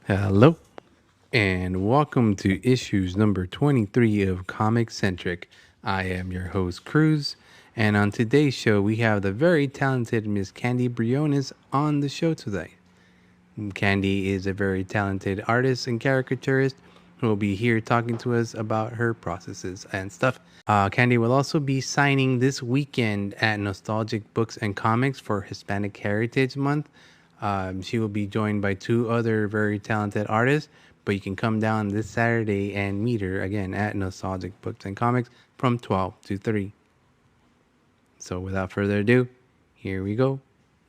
Hello, and welcome to issues number 23 of Comicentric. I am your host, Cruz, and on today's show, we have the very talented Miss Candy Briones on the show today. Candy is a very talented artist and caricaturist who will be here talking to us about her processes and stuff. Candy will also be signing this weekend at Nostalgic Books and Comics for Hispanic Heritage Month. She will be joined by two other very talented artists, but you can come down this Saturday and meet her again at Nostalgic Books and Comics from 12 to 3. So without further ado, here we go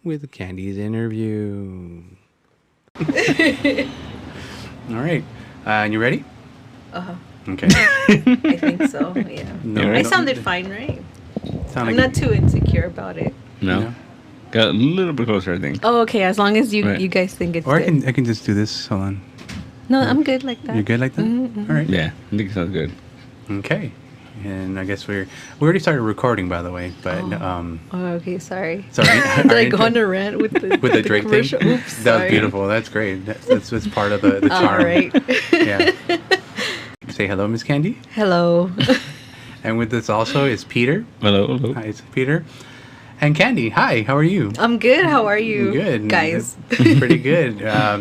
with Candy's interview. All right. You ready? Uh-huh. Okay. I think so, yeah. I sounded fine, right? I'm not too insecure about it. No. Got a little bit closer, I think. Oh, okay. As long as you guys think it's or good. I can just do this. Hold on. No, I'm good like that. You're good like that? Mm-hmm. All right. Yeah, I think it sounds good. Okay. And I guess we already started recording, by the way. But Oh, okay. Sorry. sorry. Did I go on a rant with the Drake commercial? thing? Oops. That was sorry. beautiful. That's great. That's part of the charm. All right. Yeah. Say hello, Miss Candy. Hello. And with us also is Peter. Hello. Hi, it's Peter. And Candy, hi. How are you? I'm good. How are you? Good, guys? Pretty good.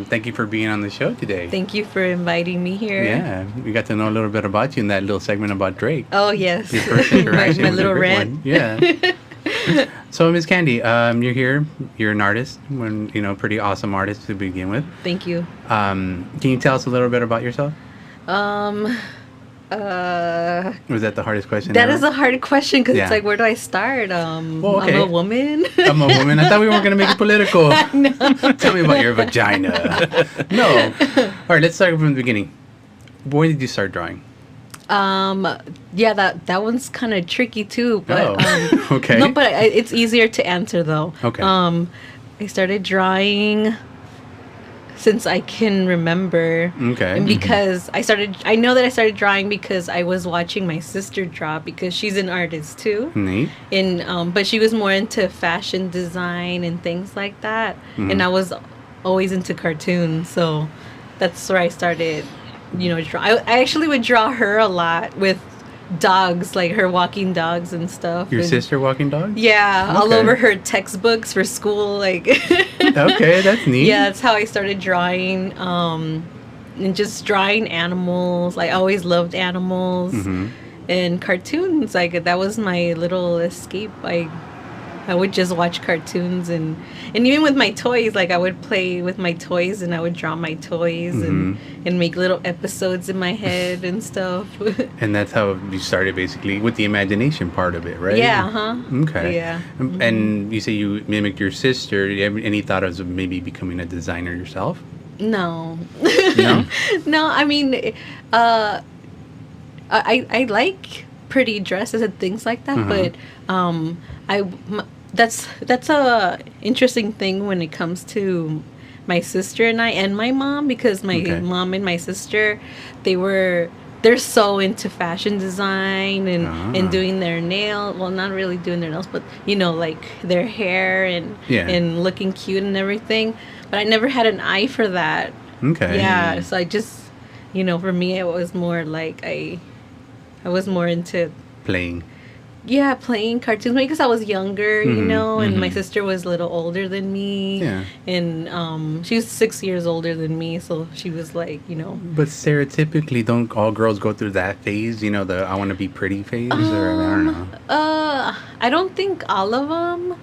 Thank you for being on the show today. Thank you for inviting me here. Yeah, we got to know a little bit about you in that little segment about Drake. Oh yes. Your first interaction my with the little Drake rant. one. Yeah. So, Miss Candy, you're here. You're an artist, pretty awesome artist to begin with. Thank you. Can you tell us a little bit about yourself? Was that the hardest question? That ever? is a hard question because Yeah. it's like, where do I start? Well, okay. I'm a woman. I'm a woman. I thought we weren't going to make it political. Tell me about your vagina. No. All right, let's start from the beginning. When did you start drawing? Yeah, that one's kind of tricky too. But okay. no, but it's easier to answer though. Okay. I started drawing since I can remember. Okay. And because I know that I started drawing because I was watching my sister draw because she's an artist too. Neat. And but she was more into fashion design and things like that. Mm-hmm. And I was always into cartoons, so that's where I started. Draw. I actually would draw her a lot with dogs, like her walking dogs and stuff. Your sister walking dog? Yeah, all Okay. over her textbooks for school. Like, Okay, that's neat. yeah, that's how I started drawing. And just drawing animals. I always loved animals Mm-hmm. and cartoons. Like that was my little escape. I would just watch cartoons and even with my toys, like I would play with my toys and I would draw my toys and make little episodes in my head and stuff. And that's how you started, basically, with the imagination part of it, right? Yeah, huh? Okay. Yeah. And you say you mimicked your sister. Do you have any thought of maybe becoming a designer yourself? No. No? No, I mean, I like pretty dresses and things like that, but that's a interesting thing when it comes to my sister and I and my mom, because my mom and my sister, they're so into fashion design and doing their nail. Well, not really doing their nails, but like their hair and looking cute and everything. But I never had an eye for that. Okay. Yeah, so I just, for me, it was more like I was more into Playing. yeah, playing cartoons because I was younger, and my sister was a little older than me. Yeah. And she was 6 years older than me, so she was like, But stereotypically, don't all girls go through that phase? The I want to be pretty phase? Or I don't know. I don't think all of them.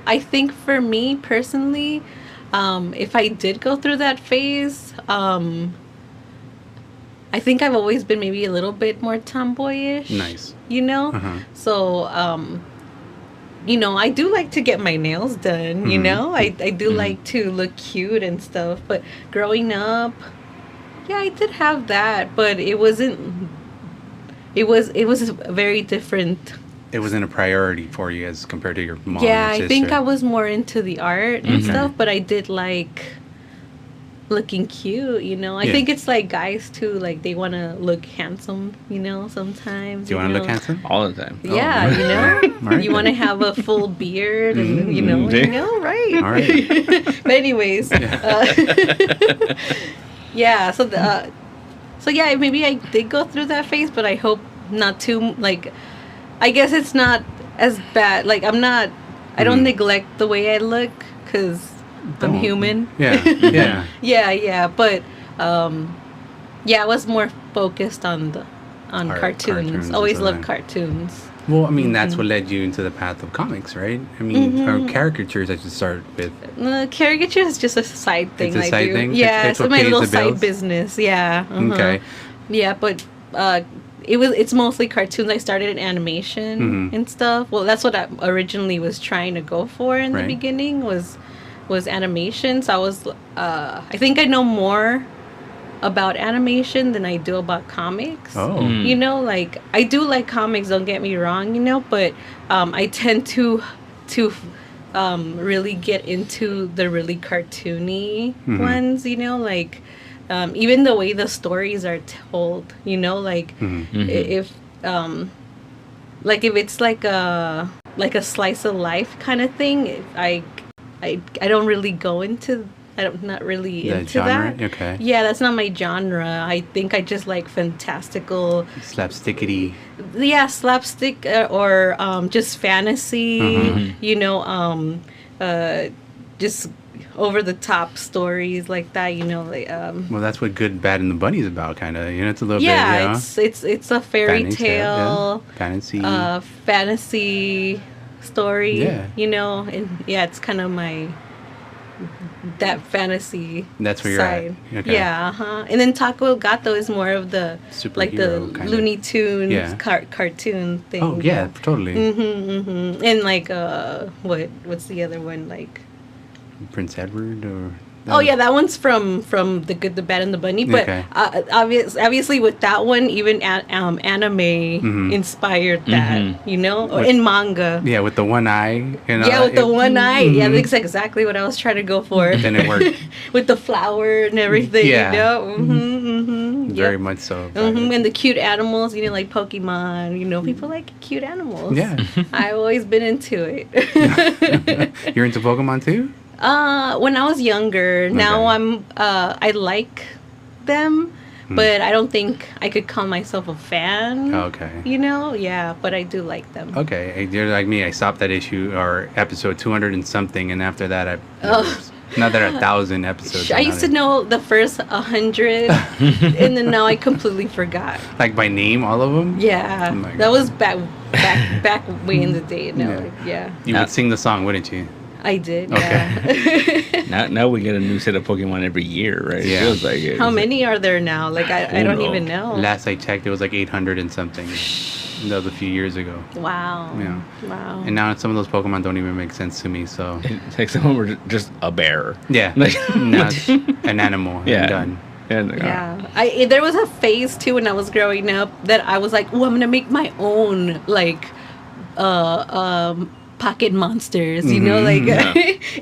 I think for me personally, if I did go through that phase, I think I've always been maybe a little bit more tomboyish. Nice. So, I do like to get my nails done, I do like to look cute and stuff. But growing up, yeah, I did have that, but it was a very different. It wasn't a priority for you as compared to your mom Yeah, and sister. I think I was more into the art and stuff, but I did like looking cute, you know. I Yeah. think it's like guys too, like they want to look handsome, you know, sometimes. Do you want to know. look handsome? All the time. Yeah, you know, All right you want to then. have a full beard and you Mm. know, right? All right. But anyways, yeah. So yeah, maybe I did go through that phase, but I hope not too. Like, I guess it's not as bad. Like, I don't neglect the way I look because I'm Don't. human. Yeah. Yeah. Yeah. But yeah, I was more focused on Art, cartoons. cartoons Always and loved stuff. cartoons. Well, I mean, that's what led you into the path of comics, right? I mean, or caricatures I should start with. Caricature is just a side thing. It's a I side do. thing? Yeah, It's it's what my pays little the side bills? business. Yeah. Okay. Yeah, but it's mostly cartoons. I started in animation and stuff. Well, that's what I originally was trying to go for in the Right. beginning was animation. So I was I think I know more about animation than I do about comics. Oh. You know, like I do like comics, don't get me wrong, you know, but I tend to really get into the really cartoony ones, you know, like even the way the stories are told, you know, like if it's like a slice of life kind of thing, I don't really go into. I'm not really The into genre? that. Okay. Yeah, that's not my genre. I think I just like fantastical. Slapstickity. Yeah, slapstick or just fantasy. You know, just over the top stories like that. You know, like Well, that's what Good, Bad, and the Bunny's about, kind of. You know, it's a little yeah, bit, it's a fairy Fantasy, tale, yeah. Fantasy. fantasy story. Yeah. You know, and yeah, it's kind of that fantasy That's where you're side. at. Okay. Yeah, and then Taco El Gato is more of the like the Superhero kinda. Looney Tunes Yeah. cartoon thing. Oh, yeah, totally. And like what's the other one like? Prince Edward or... Oh yeah, that one's from The Good, the Bad, and the Bunny. But Okay. obviously with that one, even anime inspired that, you know, or in manga. Yeah, with the one eye. You know, Yeah, with the one eye. Yeah, mhm. that's exactly what I was trying to go for. Then it worked. With the flower and everything, Yeah. you know? Very much so. And the cute animals, you know, like Pokemon. You know, people like cute animals. Yeah. I've always been into it. You're into Pokemon too? When I was younger. Now Okay. I like them, but I don't think I could call myself a fan. Okay. You know? Yeah, but I do like them. Okay, you're like me. I stopped at issue or episode 200 and something, and after that, not that 1,000 episodes. I used to know the first 100, and then now I completely forgot. Like by name, all of them. Yeah, Oh my that God. was back way in the day. No, Yeah. like, yeah, You would sing the song, wouldn't you? I did. Okay. Yeah. Now we get a new set of Pokemon every year, right? Yeah. It feels like it. How many are there now? Like I don't Uno. even know. Last I checked, it was like 800 and something. That was a few years ago. Wow. Yeah. Wow. And now some of those Pokemon don't even make sense to me. So It's like some were just a bear. yeah, Like- now it's an animal. Yeah. And done. And, Yeah, there was a phase too when I was growing up that I was like, oh, I'm gonna make my own like pocket monsters, you know, like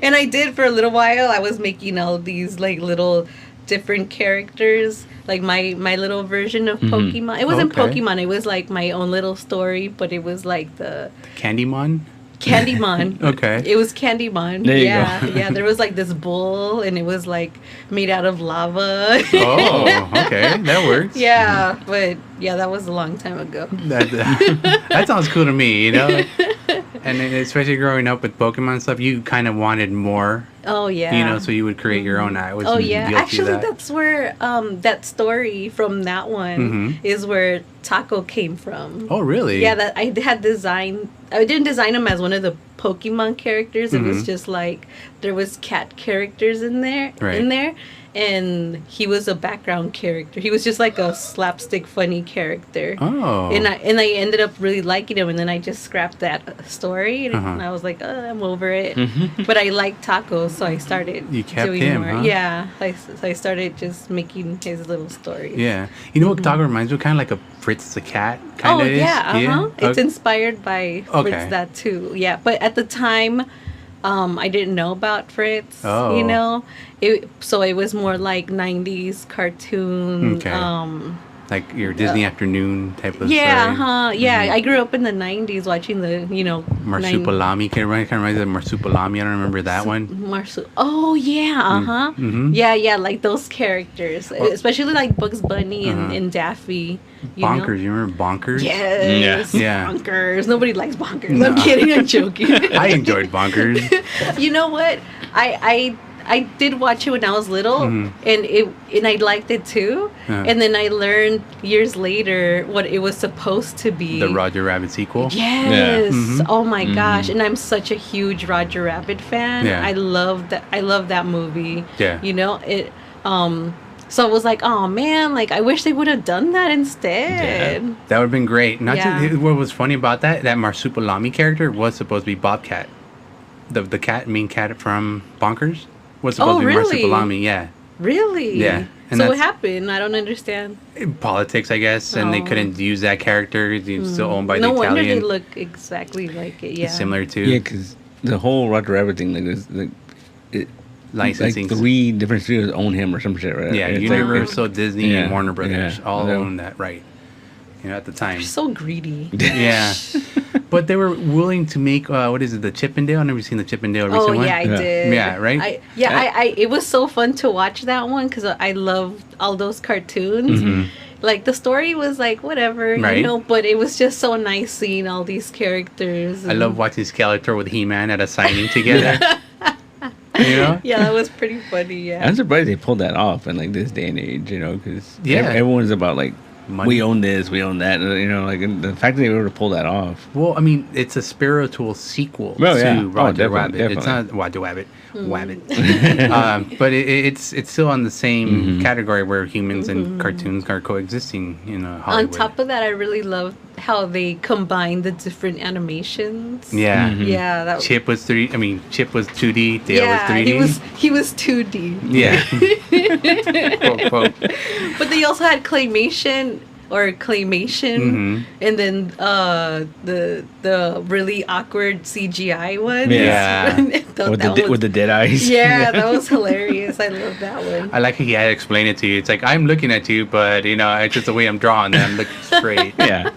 and I did for a little while. I was making all these like little different characters, like my little version of Pokemon. It wasn't Okay. Pokemon, it was like my own little story, but it was like the Candymon. Candymon. Okay. It was Candymon. There you yeah, go. yeah. There was like this bull, and it was like made out of lava. Oh, okay, that works. Yeah, but yeah, that was a long time ago. That sounds cool to me, you know. And then especially growing up with Pokemon stuff, you kind of wanted more, Oh yeah. you know, so you would create your own. I was Oh yeah. guilty of Actually, that. that's where that story from that one is where Taco came from. Oh really? Yeah, that I had designed. I didn't design him as one of the Pokemon characters. It was just like there was cat characters in there, Right. and he was a background character. He was just like a slapstick funny character. Oh. And I ended up really liking him, and then I just scrapped that story, and I was like, I'm over it. But I like tacos, so I started You kept doing him, more. huh? Yeah, I started just making his little stories. Yeah. You know what Taco reminds me of? Kind of like a Fritz the cat kind Oh of is. yeah, It's Okay. inspired by Okay. Fritz that too. Yeah, but at the time, I didn't know about Fritz. Oh. You know, so it was more like '90s cartoon. Okay. Like your Disney afternoon type of Yeah, story. yeah. I grew up in the '90s watching the Marsupilami. Kind of reminds of Marsupilami. I don't remember that one. Oh yeah, yeah. Like those characters, especially like Bugs Bunny and Daffy. Bonkers. You remember Bonkers? Yes. Yeah. Bonkers. Nobody likes Bonkers. I'm kidding. I'm joking. I enjoyed Bonkers. You know what? I did watch it when I was little, and I liked it too. And then I learned years later what it was supposed to be. The Roger Rabbit sequel. Yes. Yeah. Oh my gosh! And I'm such a huge Roger Rabbit fan. Yeah. I love that movie. Yeah. You know it. So it was like, oh man, like I wish they would have done that instead. Yeah. That would have been great. What was funny about that Marsupilami character was supposed to be Bobcat, the main cat from Bonkers. Was supposed to be Marsupilami, yeah. Really? Yeah. And so what happened? I don't understand. Politics, I guess, and they couldn't use that character. It's still owned by the Italian. No wonder they look exactly like it. Yeah. Similar to. Yeah, because the whole Roger Rabbit thing, licensing. Like 3 different studios own him or some shit, right? Yeah, it's Universal, Disney, and Warner Brothers all Yeah. own that right. At the time. They're so greedy. Yeah. But they were willing to make the Chippendale? I've never seen the Chippendale recent one. Oh yeah, I did. Yeah, right? It was so fun to watch that one because I loved all those cartoons. Like the story was like whatever, right. But it was just so nice seeing all these characters. I love watching Skeletor with He-Man at a signing together. Yeah, that was pretty funny. Yeah, I'm surprised they pulled that off in like this day and age, because everyone's about like money. We own this, we own that, like the fact that they were able to pull that off. Well, I mean, it's a spiritual sequel to Roger Rabbit. Definitely. It's not Roger Rabbit, but it's still on the same category where humans and cartoons are coexisting in Hollywood. On top of that, I really love how they combine the different animations. Yeah, yeah. Chip was 3D. I mean, Chip was 2D. Dale was 3D. He was 2D. Yeah. Quote, quote. But they also had claymation, and then the really awkward CGI one. Yeah. with the dead eyes. Yeah, that was hilarious. I love that one. I like how he had to explain it to you. It's like, I'm looking at you, but it's just the way I'm drawing that I'm looking straight. Yeah.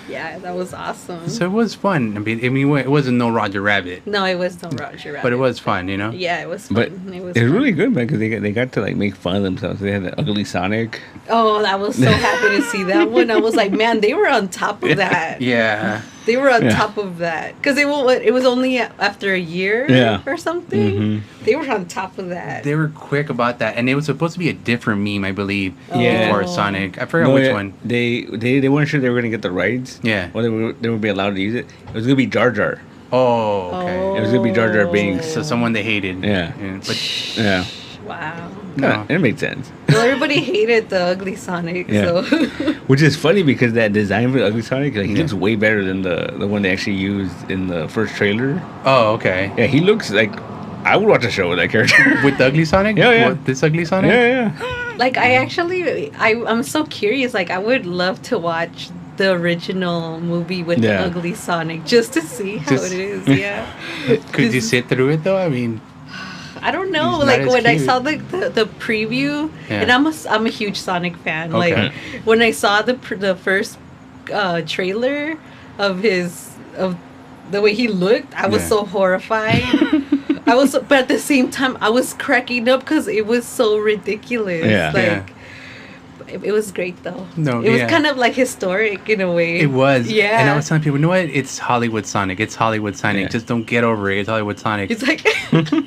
Yeah, that was awesome. So it was fun. I mean, it wasn't no Roger Rabbit. No, it was no Roger Rabbit. But it was fun, Yeah, it was fun. But it was really good, man, because they got to like make fun of themselves. They had the ugly Sonic. Oh, I was so happy to see that one. I was like, man, they were on top of that. Yeah. They were on top of that. Because it was only after a year or something. They were on top of that. They were quick about that. And it was supposed to be a different meme, I believe, before Sonic. I forgot which one. They weren't sure they were going to get the rights. Yeah. Or they would be allowed to use it. It was going to be Jar Jar. Oh, okay. It was going to be Jar Jar Binks. So someone they hated. Yeah. Yeah. Wow. No, it made sense. Well, everybody hated the ugly Sonic. Yeah. So. Which is funny because that design for the ugly Sonic, he looks way better than the one they actually used in the first trailer. Oh, okay. Yeah, he looks like I would watch a show with that character. With the ugly Sonic? Yeah. What, this ugly Sonic? Yeah. Like I'm so curious. Like I would love to watch the original movie with the ugly Sonic just to see how it is. Yeah. Could you sit through it though? I mean. I don't know. Like when I saw the preview, and I'm a huge Sonic fan. Okay. Like when I saw the first trailer of the way he looked, I was so horrified. But at the same time, I was cracking up because it was so ridiculous. Yeah. It was great though. No, it was kind of like historic in a way. It was. Yeah. And I was telling people, you know what? It's Hollywood Sonic. It's Hollywood Sonic. Yeah. Just don't get over it. It's Hollywood Sonic. It's like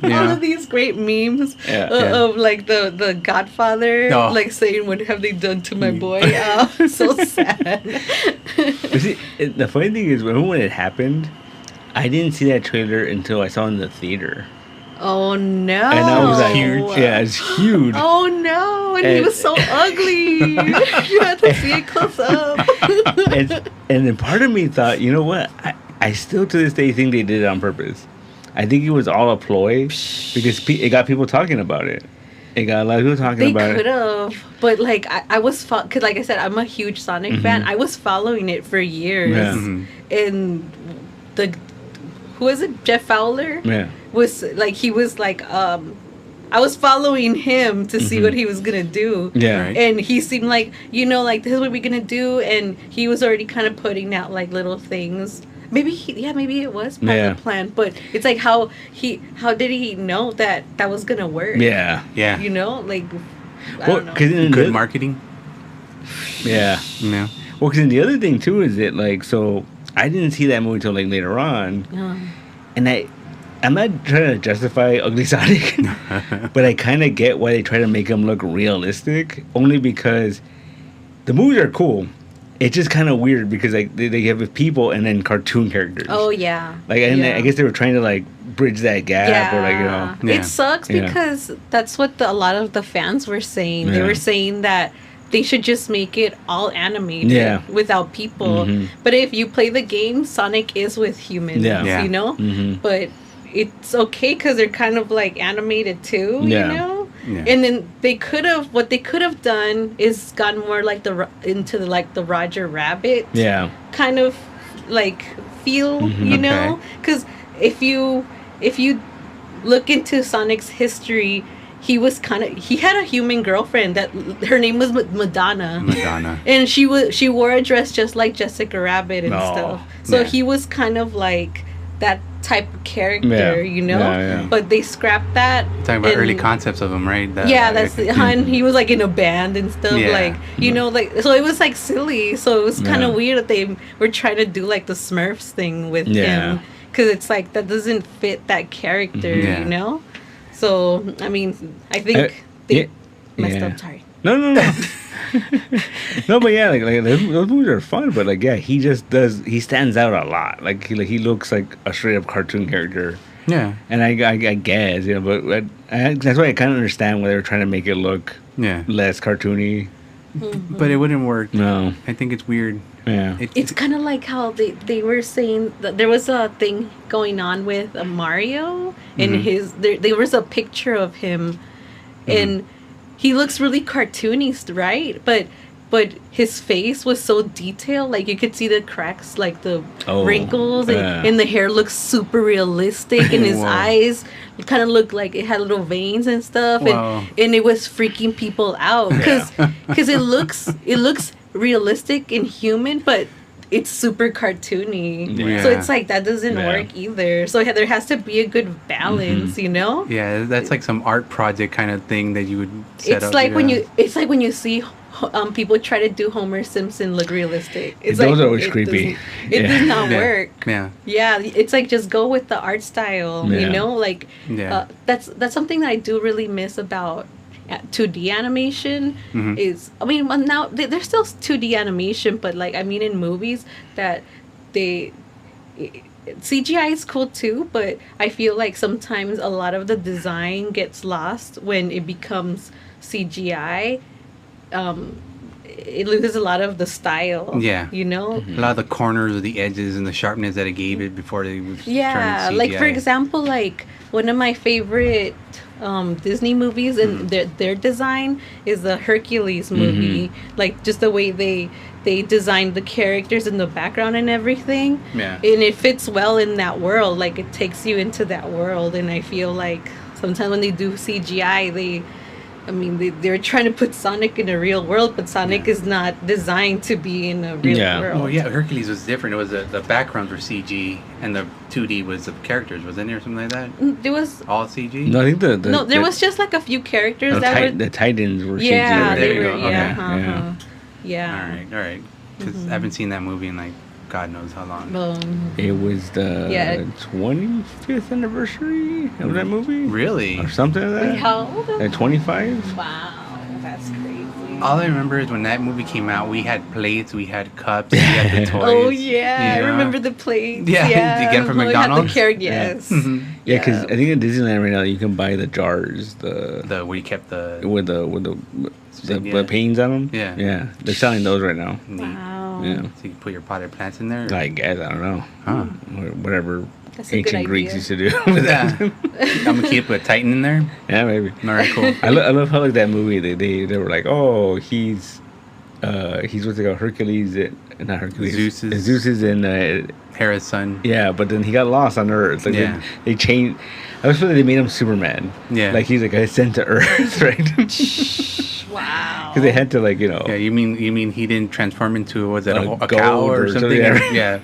all of these great memes of like the Godfather, like saying, "What have they done to my boy?" Oh, so sad. But see, the funny thing is, when it happened, I didn't see that trailer until I saw it in the theater. Oh no! And I was like, huge. Yeah, it's huge. Oh no! And he was so ugly. You had to see it close up. and then part of me thought, you know what? I still to this day think they did it on purpose. I think it was all a ploy because it got people talking about it. It got a lot of people talking about it. They could have, but like I was, because like I said, I'm a huge Sonic fan. I was following it for years, and who was it? Jeff Fowler. Yeah. Was like he was like I was following him to see what he was gonna do. Yeah. Right. And he seemed like, like, this is what we're gonna do, and he was already kind of putting out like little things. Maybe maybe it was part of the plan, but it's like how did he know that was gonna work? Yeah. Yeah. Like, I don't know. Good marketing. Yeah. Yeah. Well, because the other thing too is that like, so I didn't see that movie till like later on, and I'm not trying to justify Ugly Sonic, but I kind of get why they try to make him look realistic. Only because the movies are cool. It's just kind of weird because like they have people and then cartoon characters. Oh yeah. Like I guess they were trying to like bridge that gap or like Yeah. It sucks because that's what a lot of the fans were saying. They were saying that they should just make it all animated without people. But if you play the game, Sonic is with humans. Yeah. But it's okay because they're kind of like animated too. Yeah. And then what they could have done is gone more like into the Roger Rabbit kind of like feel, because if you look into Sonic's history, he had a human girlfriend that her name was Madonna, and she wore a dress just like Jessica Rabbit and stuff. So he was kind of like that type of character, but they scrapped that. Talking about early concepts of him, right? And he was like in a band and stuff, like so it was like silly. So it was kind of weird that they were trying to do like the Smurfs thing with him, because it's like that doesn't fit that character, So I mean, I think they messed up. Sorry. No. No, but yeah, like those movies are fun, but like he stands out a lot. Like he looks like a straight up cartoon character. Yeah. And I guess, but that's why I kind of understand why they were trying to make it look less cartoony. But it wouldn't work. No. I think it's weird. Yeah. It's kind of like how they were saying that there was a thing going on with Mario, and there was a picture of him, and he looks really cartoonist, right? But his face was so detailed, like you could see the cracks, like the wrinkles, and the hair looks super realistic, and his eyes kind of looked like it had little veins and stuff, and it was freaking people out because it looks realistic and human, but it's super cartoony. So it's like that doesn't work either. So there has to be a good balance, Yeah, that's like some art project kind of thing that you would set up. It's like when you see people try to do Homer Simpson look realistic. It's those like, are always creepy. It does not work. Yeah, it's like just go with the art style. Like that's something that I do really miss about 2D animation. Is, I mean, now there's still 2D animation, but like, I mean, in movies that CGI is cool too, but I feel like sometimes a lot of the design gets lost when it becomes CGI. It loses a lot of the style. Yeah. A lot of the corners or the edges and the sharpness that it gave it before they was turned CGI. Like for example, like one of my favorite Disney movies and their design is the Hercules movie. Like just the way they designed the characters in the background and everything. Yeah. And it fits well in that world. Like it takes you into that world. And I feel like sometimes when they do CGI, they're trying to put Sonic in a real world, but Sonic is not designed to be in a real world. Well, Hercules was different. It was the backgrounds were CG, and the 2D was the characters. Wasn't there something like that? It was all CG. No, I think there was just like a few characters the Titans were CG. Yeah, there you were. go. Yeah, yeah. All right. Because I haven't seen that movie in like God knows how long. It was the 25th anniversary of that movie. Really? Or something like that. Wait, how old? 25? Wow, that's crazy. All I remember is when that movie came out, we had plates, we had cups, we had the toys. Oh yeah, I remember the plates. Yeah, you get from McDonald's. Yes. Yeah, because I think in Disneyland right now you can buy the jars, the where you kept the paintings on them. Yeah, they're selling those right now. Wow. Yeah, so you can put your potted plants in there. I guess I don't know. Huh? Whatever That's ancient Greeks used to do. Yeah. I'm gonna keep a Titan in there. Yeah, maybe. All right, cool. I love how like that movie they were like, oh, he's he's what's it called, Hercules, not Hercules, Zeus's- Zeus's and Hera's son. yeah, but then he got lost on Earth. Like Yeah. they changed. I was feeling they made him Superman. Yeah. like he's like I sent to Earth, right? Wow. Because they had to Yeah, you mean he didn't transform into was it a goat cow or or something? something, Yeah.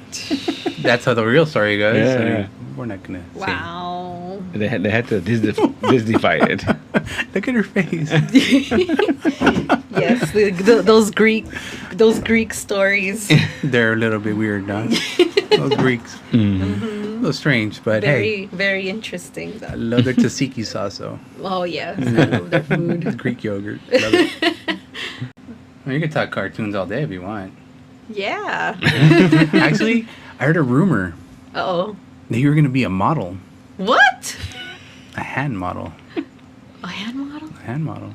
That's how the real story goes. Yeah, I mean, yeah. we're not gonna Wow. They had to Disney-fy it. say. Look at her face. Yes, those Greek stories. They're a little bit weird, huh? Those Greeks. A little strange, but Very, hey, very interesting I though. love their tzatziki sauce though. Oh yes, I love their food. Greek yogurt. Love it. Well, you can talk cartoons all day if you want. Yeah. Actually, I heard a rumor Oh. that you were going to be a model. What? A hand model. A hand model? A hand model.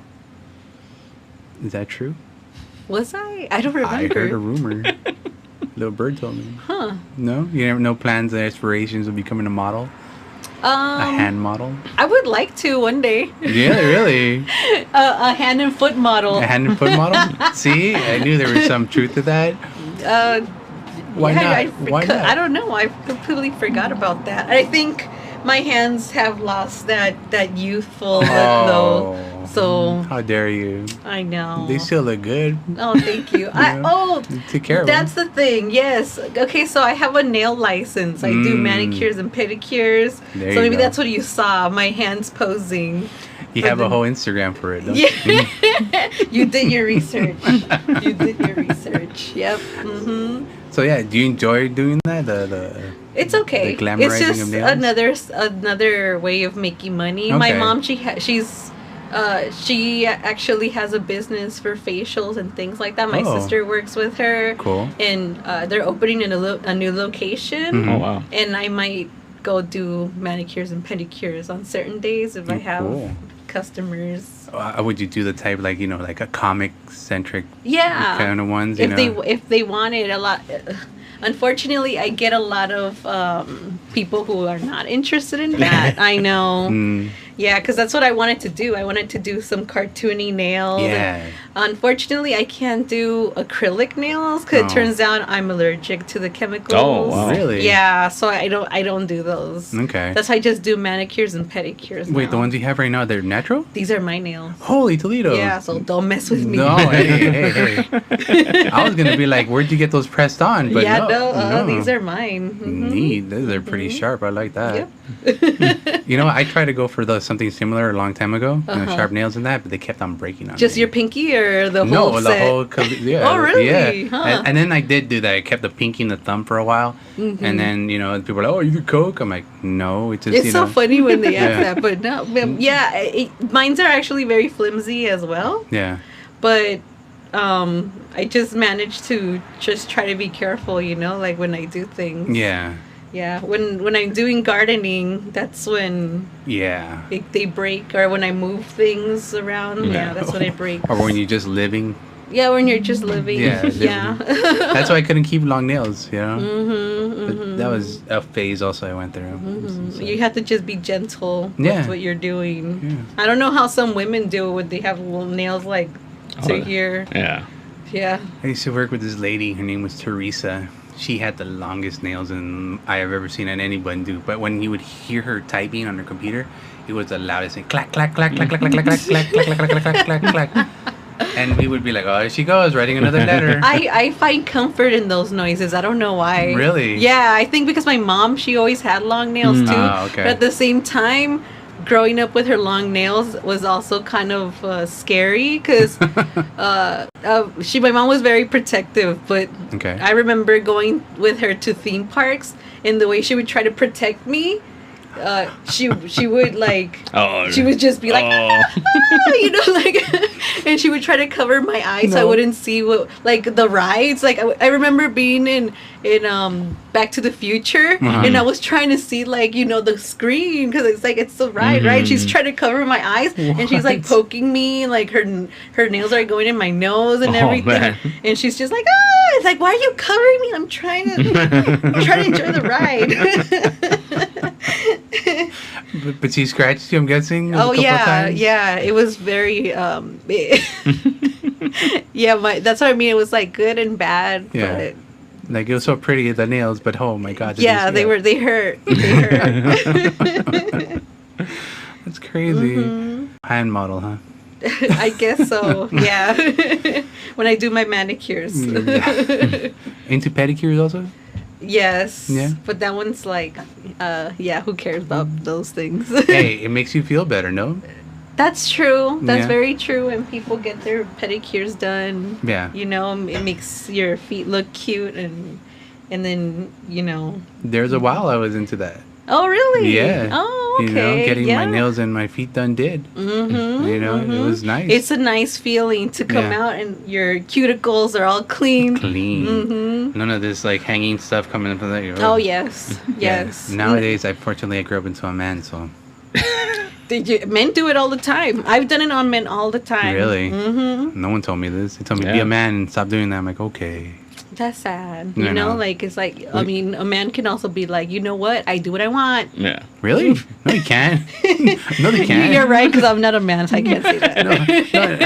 Is that true? Was I? I don't remember. I heard a rumor. Little bird told me. Huh. No? You have no plans or aspirations of becoming a model? A hand model? I would like to one day. Yeah, really? A hand and foot model. A hand and foot model? See? I knew there was some truth to that. Why not? Why not? I don't know. I completely forgot about that. I think my hands have lost that youthful look though. So how dare you? I know. They still look good. Oh, thank you. Take care of That's them. the thing. Yes. Okay, so I have a nail license. I do manicures and pedicures. There So you maybe go. that's what you saw, my hands posing. You for have the- a whole Instagram for it, don't you? Yeah. You did your research. You did your research. Yep. Mhm. So yeah, do you enjoy doing that? The It's okay. The glamorizing It's just of nails? another way of making money. My Okay. mom, she actually has a business for facials and things like that. My Oh. sister works with her. Cool. And they're opening in a new location. Oh wow. And I might go do manicures and pedicures on certain days if I have Cool. customers. Would you do the type like like a comic centric Yeah. kind of ones? You If they wanted a lot. Unfortunately, I get a lot of people who are not interested in that. I know. Mm, Yeah, because that's what I wanted to do. I wanted to do some cartoony nails. yeah. Unfortunately, I can't do acrylic nails because Oh. it turns out I'm allergic to the chemicals. Oh, wow. Really? Yeah, so I don't do those. Okay. That's why I just do manicures and pedicures. Wait, now. the ones you have right now, they're natural? These are my nails. Holy Toledo. Yeah, so don't mess with me. No, hey. I was gonna be like, where'd you get those pressed on? But yeah, no, these are mine. Mhm. neat. Those are pretty sharp. I like that. Yep. You know, I tried to go for something similar a long time ago, Uh-huh. sharp nails and that, but they kept on breaking on Just me. your pinky or the No, whole the set? whole yeah. Oh, really? Yeah. Huh. And then I did do that. I kept the pinky and the thumb for a while, Mm-hmm. and then people are like, "Oh, you do coke?" I'm like, "No, it's just It's so funny when they ask Yeah. that, but no, mine's are actually very flimsy as well. Yeah, But I just managed to just try to be careful, like when I do things. yeah, Yeah, when I'm doing gardening, that's when yeah. they break, or when I move things around. Yeah, that's when it breaks. Or when you're just living. Yeah, when you're just living. Yeah, Yeah. That's why I couldn't keep long nails. Mm-hmm, But that was a phase also I went through. So- You have to just be gentle Yeah. with what you're doing. Yeah. I don't know how some women do it when they have little nails like to Oh, here. Yeah. Yeah. I used to work with this lady. Her name was Teresa. She had the longest nails I have ever seen anyone do. But when you would hear her typing on her computer, it was the loudest thing. Clack, clack, clack, clack, clack, clack, clack, clack, clack, clack, clack, clack, clack, clack, clack. And we would be like, oh, there she goes, writing another letter. I find comfort in those noises. I don't know why. Really? Yeah, I think because my mom, she always had long nails too. Ah, okay. But at the same time, growing up with her long nails was also kind of scary because my mom was very protective. But Okay. I remember going with her to theme parks, and the way she would try to protect me, she would like Oh. she would just be like Oh. like and she would try to cover my eyes so I No. wouldn't see what like the rides. Like I remember being in Back to the Future, and I was trying to see like the screen because it's like it's the ride, right? She's trying to cover my eyes, and she's like What? poking me, like her nails are going in my nose and Oh, everything, man. and she's just like, ah, it's like, why are you covering me? I'm trying to enjoy the ride. But she scratched you, I'm guessing, a Oh couple yeah, times? yeah. It was very Yeah, that's what I mean. It was like good and bad. Yeah. But Like it was so pretty the nails, but oh my god. did yeah, you see they hurt. They hurt. that? That's crazy. Hand model, huh? I guess so. Yeah. When I do my manicures. Yeah. Into pedicures also? Yes. Yeah. But that one's like, yeah, who cares about those things? Hey, it makes you feel better, no? That's true. That's Yeah. very true. When people get their pedicures done, Yeah. you know, it makes your feet look cute, and then There's a while I was into that. Oh, really? Yeah. Oh, okay. You know, getting yeah. my nails and my feet done did. Mm-hmm. You know, it was nice. It's a nice feeling to come Yeah. out and your cuticles are all clean. Clean. Mm-hmm. None of this like hanging stuff coming from that. Oh, yes. Yes. Yeah. Nowadays, unfortunately, I grew up into a man, so. Men do it all the time. I've done it on men all the time. Really? Mm-hmm. No one told me this. They told me, be Yeah. a man and stop doing that. I'm like, okay. That's sad. I You know, know. like, it's like, I mean, a man can also be like, you know what? I do what I want. Yeah. Really? No, you can't. No, they can't. You're right, because I'm not a man, so I can't say that. No,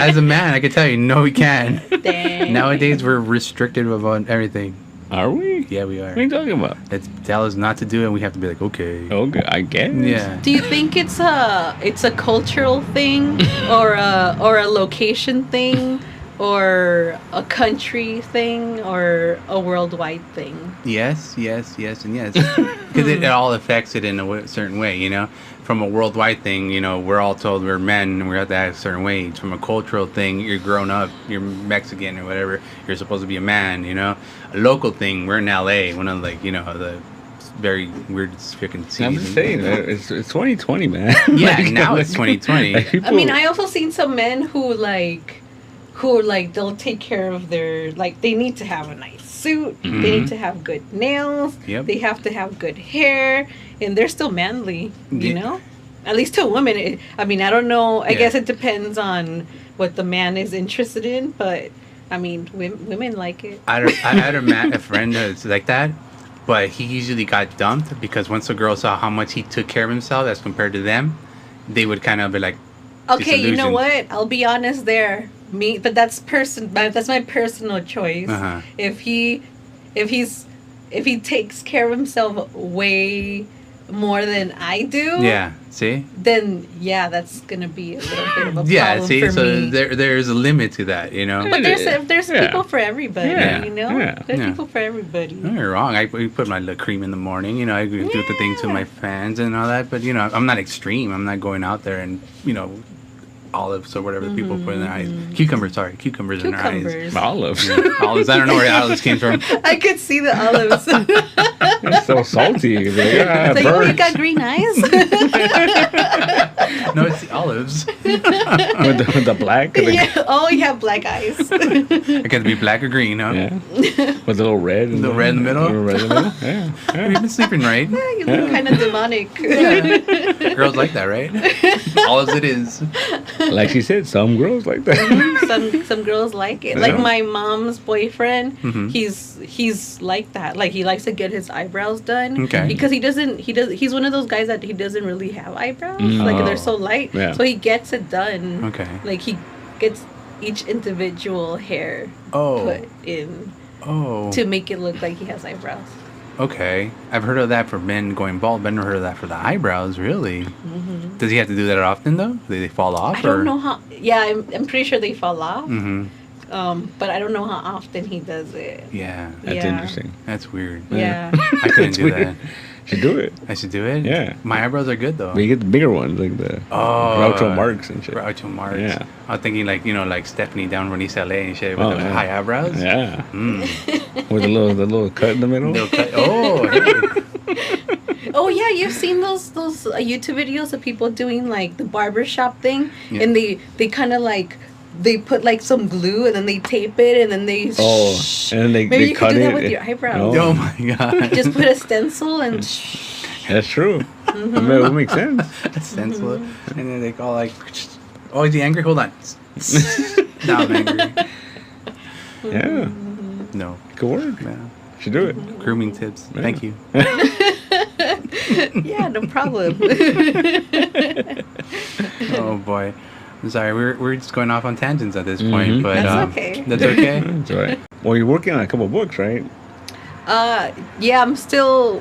as a man, I can tell you, no, we can. Dang. Nowadays, we're restricted about everything. Are we? Yeah, we are. What are you talking about? They tell us not to do it, and we have to be like, okay. Okay, I guess. Yeah. Do you think it's a cultural thing, or a location thing, or a country thing, or a worldwide thing? Yes, yes, yes, and yes. Because it all affects it in a certain way, you know? From a worldwide thing, you know, we're all told we're men and we have to act a certain way. From a cultural thing, you're grown up, you're Mexican or whatever, you're supposed to be a man, you know? A local thing, we're in LA, one of like, you know, the very weird freaking cities. I'm just saying, it's 2020, man. Yeah, Like, now it's 2020. like, people, I mean, I also seen some men who they'll take care of their, like, they need to have a nice suit, they need to have good nails, Yep. they have to have good hair, and they're still manly, you Yeah. know? At least to a woman. I mean, I don't know. I Yeah. guess it depends on what the man is interested in, but I mean, women like it. I had a friend that's like that, but he usually got dumped because once a girl saw how much he took care of himself as compared to them, they would kind of be like, Okay, you know disillusioned. what? I'll be honest there. But that's my personal choice. Uh-huh. If he takes care of himself way more than I do, yeah, see? then yeah, that's gonna be a little bit of a Yeah, problem see? for So me. there's a limit to that, you know? But there's Yeah. people for everybody, Yeah, you know. yeah. There's Yeah. people for everybody. No, you're wrong. I put my little cream in the morning, you know, I do the thing to my fans and all that, but, you know, I'm not extreme. I'm not going out there and, you know, olives or whatever the people put in their eyes. Cucumbers in their eyes. Cucumbers. olives. Olives. I don't know where olives came from. I could see the olives. It's so salty. It's like, ah, It's like, oh, you burnt. got green eyes. No, it's the olives. with the black. And the, Yeah. Oh, you have black eyes. It could be black or green, huh? yeah. With a little red. Little red in the middle? Little red in the middle. Yeah. Have you been sleeping right? You look kind of demonic. Girls like that, right? Olives it is. Like she said, some girls like that. Some girls like it. Yeah. Like my mom's boyfriend, Mhm. he's like that. Like he likes to get his eyebrows done. Okay. Because he's one of those guys that he doesn't really have eyebrows. Mm. Like Oh. they're so light. Yeah. So he gets it done. Okay. Like he gets each individual hair Oh. put in Oh. to make it look like he has eyebrows. Okay. I've heard of that for men going bald, but I've never heard of that for the eyebrows, really. Does he have to do that often, though? Do they fall off? I don't know how. Yeah, I'm pretty sure they fall off. Mm-hmm. But I don't know how often he does it. Yeah. That's Yeah. interesting. That's weird. Yeah. I couldn't do that. Should do it. I should do it? Yeah. My eyebrows are good, though. But you get the bigger ones, like the Groucho Marx and shit. Groucho Marx. Yeah. I was thinking, like, you know, like Stephanie down from East LA and shit with Oh, the yeah. high eyebrows. Yeah. Mm. With the little cut in the middle. They'll cut- oh, hey. Oh yeah, you've seen those YouTube videos of people doing like the barbershop thing, Yeah. and they kind of like they put like some glue and then they tape it and then they Oh, and then maybe they you cut could do that it. with your eyebrows. Oh, my God. Just put a stencil and That's true. I mean, it would make sense. A stencil. And then they go like, oh, is he angry? Hold on. Now I'm angry. Yeah. No. Good work. Yeah. Should do it. Grooming tips. Yeah. Thank you. yeah, no problem. Oh boy. Sorry, we're just going off on tangents at this point, but That's okay. That's okay. That's all right. Well, you're working on a couple books, right? Yeah, I'm still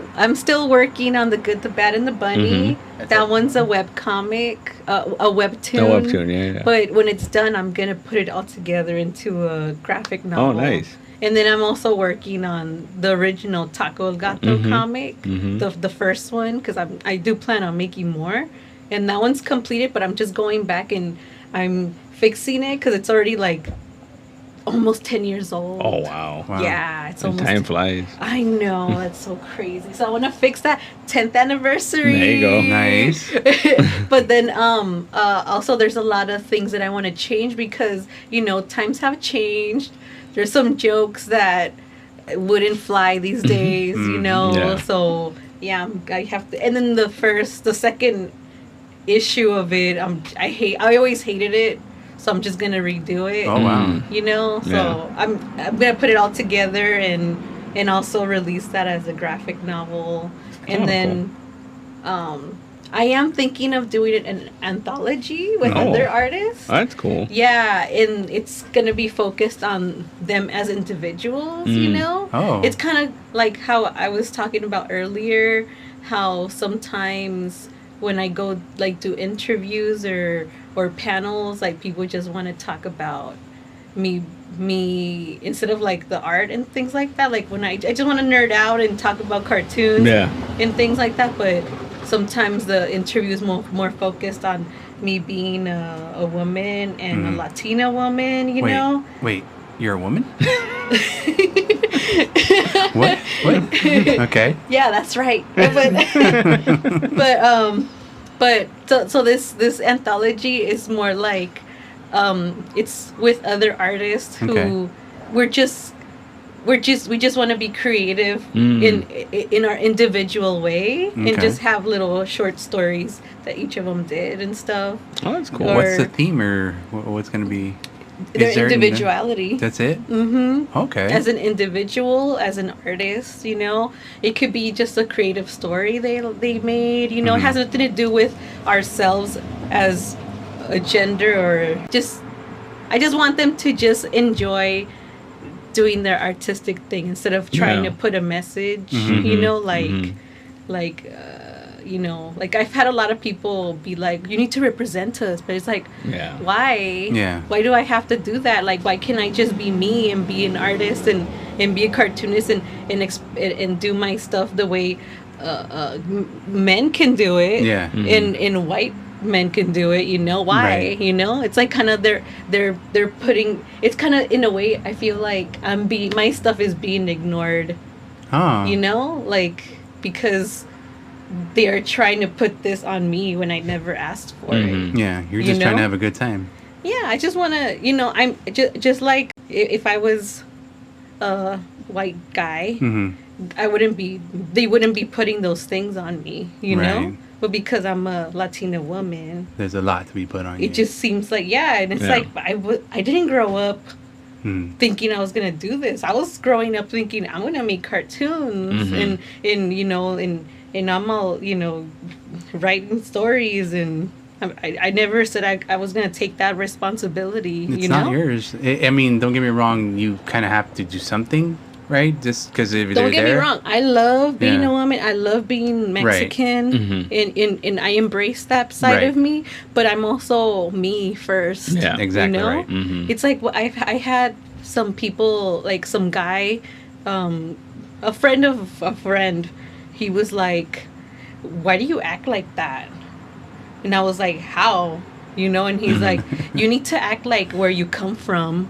working on The Good, the Bad, and the Bunny. That one's a webcomic, a webtoon. A webtoon, yeah. But when it's done, I'm gonna put it all together into a graphic novel. Oh, nice. And then I'm also working on the original Taco El Gato comic, the first one, because I do plan on making more. And that one's completed, but I'm just going back and I'm fixing it because it's already like almost 10 years old. Oh, wow. Yeah, it's And almost. time flies. I know, that's so crazy. So I want to fix that 10th anniversary. There you go. Nice. But then also there's a lot of things that I want to change because, times have changed. There's some jokes that wouldn't fly these days, Yeah. So yeah, I have to. And then the second issue of it, I always hated it. So I'm just gonna redo it. Oh wow. So Yeah. I'm gonna put it all together and also release that as a graphic novel. And Oh, then I am thinking of doing an anthology with other artists. That's cool. Yeah, and it's gonna be focused on them as individuals, Oh. It's kind of like how I was talking about earlier, how sometimes when I go like do interviews or panels, like people just want to talk about me instead of like the art and things like that. Like when I just want to nerd out and talk about cartoons and things like that, but sometimes the interview is more focused on me being a woman and a Latina woman, Wait, you're a woman? What? Okay. Yeah, that's right. But so this anthology is more like it's with other artists who we just want to be creative in our individual way and just have little short stories that each of them did and stuff. Oh, that's cool. What's the theme or what's going to be? Their individuality. That's it? Mm-hmm. Okay. As an individual, as an artist, it could be just a creative story they made. It has nothing to do with ourselves as a gender or I just want them to just enjoy doing their artistic thing instead of trying to put a message. Like I've had a lot of people be like, you need to represent us, but it's like, why? Yeah. Why do I have to do that? Like, why can't I just be me and be an artist and be a cartoonist and do my stuff the way men can do it? Yeah. And white men can do it. Why? Right. It's like kind of they're putting. It's kind of in a way I feel like my stuff is being ignored. Huh. Like because they are trying to put this on me when I never asked for it. Yeah, you're just trying to have a good time. Yeah, I just want to, I'm just like if I was a white guy, they wouldn't be putting those things on me, know? But because I'm a Latina woman, there's a lot to be put on you. It just seems like, and it's like, I didn't grow up thinking I was going to do this. I was growing up thinking I'm going to make cartoons and I'm all, writing stories and I never said I was going to take that responsibility, It's not yours. I mean, don't get me wrong. You kind of have to do something, right? Just because if Don't get me wrong. I love being a woman. I love being Mexican and I embrace that side of me. But I'm also me first. Yeah, exactly right. It's like I had some people, like some guy, a friend of a friend, he was like, why do you act like that? And I was like, how? And he's like, you need to act like where you come from.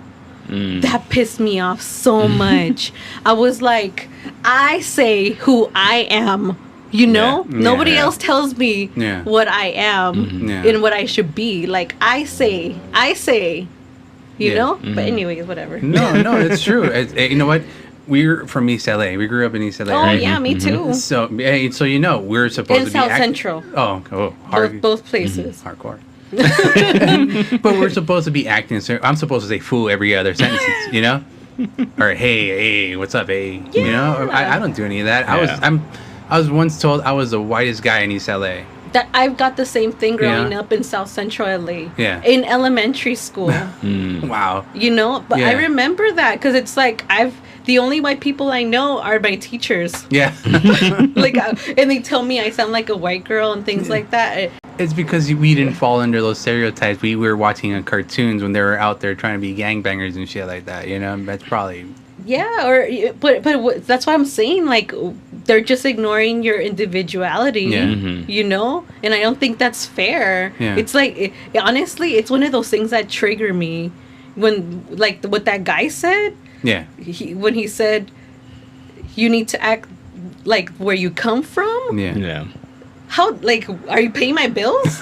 That pissed me off so much. I was like, I say who I am, Nobody else tells me what I am and what I should be. Like, I say, But anyways, whatever. No, it's true. You know what? We're from East LA. We grew up in East LA. Oh, right? yeah, me too. So we're supposed in to South be Central. Hard, both places. Hardcore. But we're supposed to be acting. I'm supposed to say "fool" every other sentence, or "Hey, what's up, hey?" Yeah. I don't do any of that. I was once told I was the whitest guy in East LA. that I've got the same thing growing up in South Central LA. Yeah. In elementary school. Wow. You know, but I remember that because it's like the only white people I know are my teachers. Yeah. Like, and they tell me I sound like a white girl and things like that. It's because we didn't fall under those stereotypes. We were watching cartoons when they were out there trying to be gangbangers and shit like that. You know, that's probably. Yeah, but that's why I'm saying, like, they're just ignoring your individuality. Yeah. You know, and I don't think that's fair. Yeah. It's like, honestly, it's one of those things that trigger me when, like, what that guy said. Yeah. When he said, you need to act like where you come from. Yeah. How, like, are you paying my bills?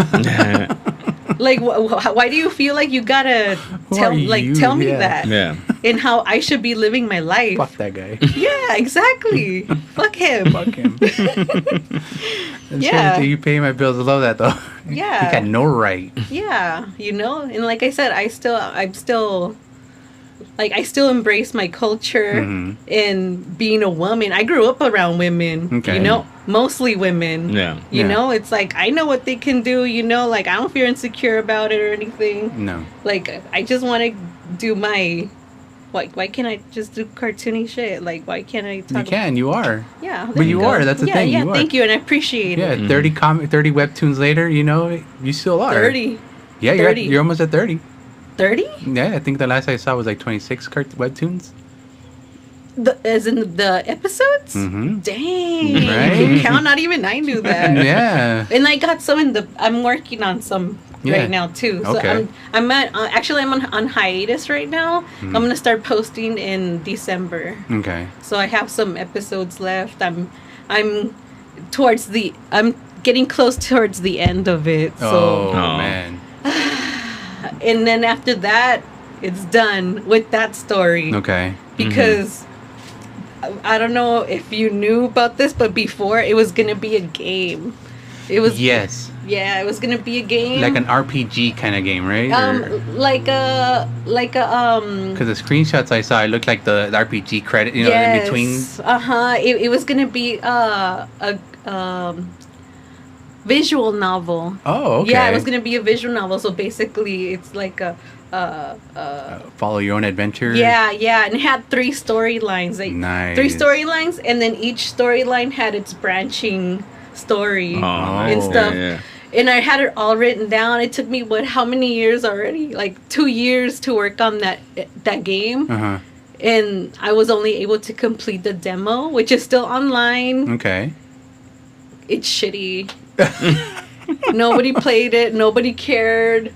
Like, why do you feel like you gotta tell me that? Yeah. And how I should be living my life? Fuck that guy. Yeah, exactly. Fuck him. Fuck him. Yeah. You pay my bills. I love that though. Yeah. You got no right. Yeah, you know, and like I said, I still embrace my culture and being a woman. I grew up around women, you know, mostly women. Yeah. You know, it's like, I know what they can do, you know, like, I don't feel insecure about it or anything. No. Like, I just want to do my, why can't I just do cartoony shit? Like, why can't I talk? You can, you are. Yeah. But you go. are, that's the thing. Yeah, you are. thank you, and I appreciate it. Yeah, 30 webtoons later, you know, you still are. 30. Yeah, 30. you're almost at 30. 30? Yeah, I think the last I saw was like 26 webtoons. As in the episodes? Mm-hmm. Dang. Right? You count, not even I knew that. Yeah. And I got some I'm working on some right now too. So Okay. I'm on hiatus right now. I'm going to start posting in December. Okay. So I have some episodes left. I'm getting close towards the end of it. So Oh, man. and then after that, it's done with that story. Okay. Because I don't know if you knew about this, but before it was gonna be a game. It was Yes. Yeah, it was gonna be a game. Like an RPG kind of game, right? Like a Because the screenshots I saw, it looked like the RPG credit, you know, in between. It was gonna be a visual novel. Oh, okay. Yeah, it was gonna be a visual novel. So basically, it's like a follow your own adventure. Yeah, and it had 3 storylines. Nice. 3 storylines, and then each storyline had its branching story and stuff. Yeah. And I had it all written down. It took me how many years already? Like 2 years to work on that game. Uh-huh. And I was only able to complete the demo, which is still online. Okay. It's shitty. Nobody played it. Nobody cared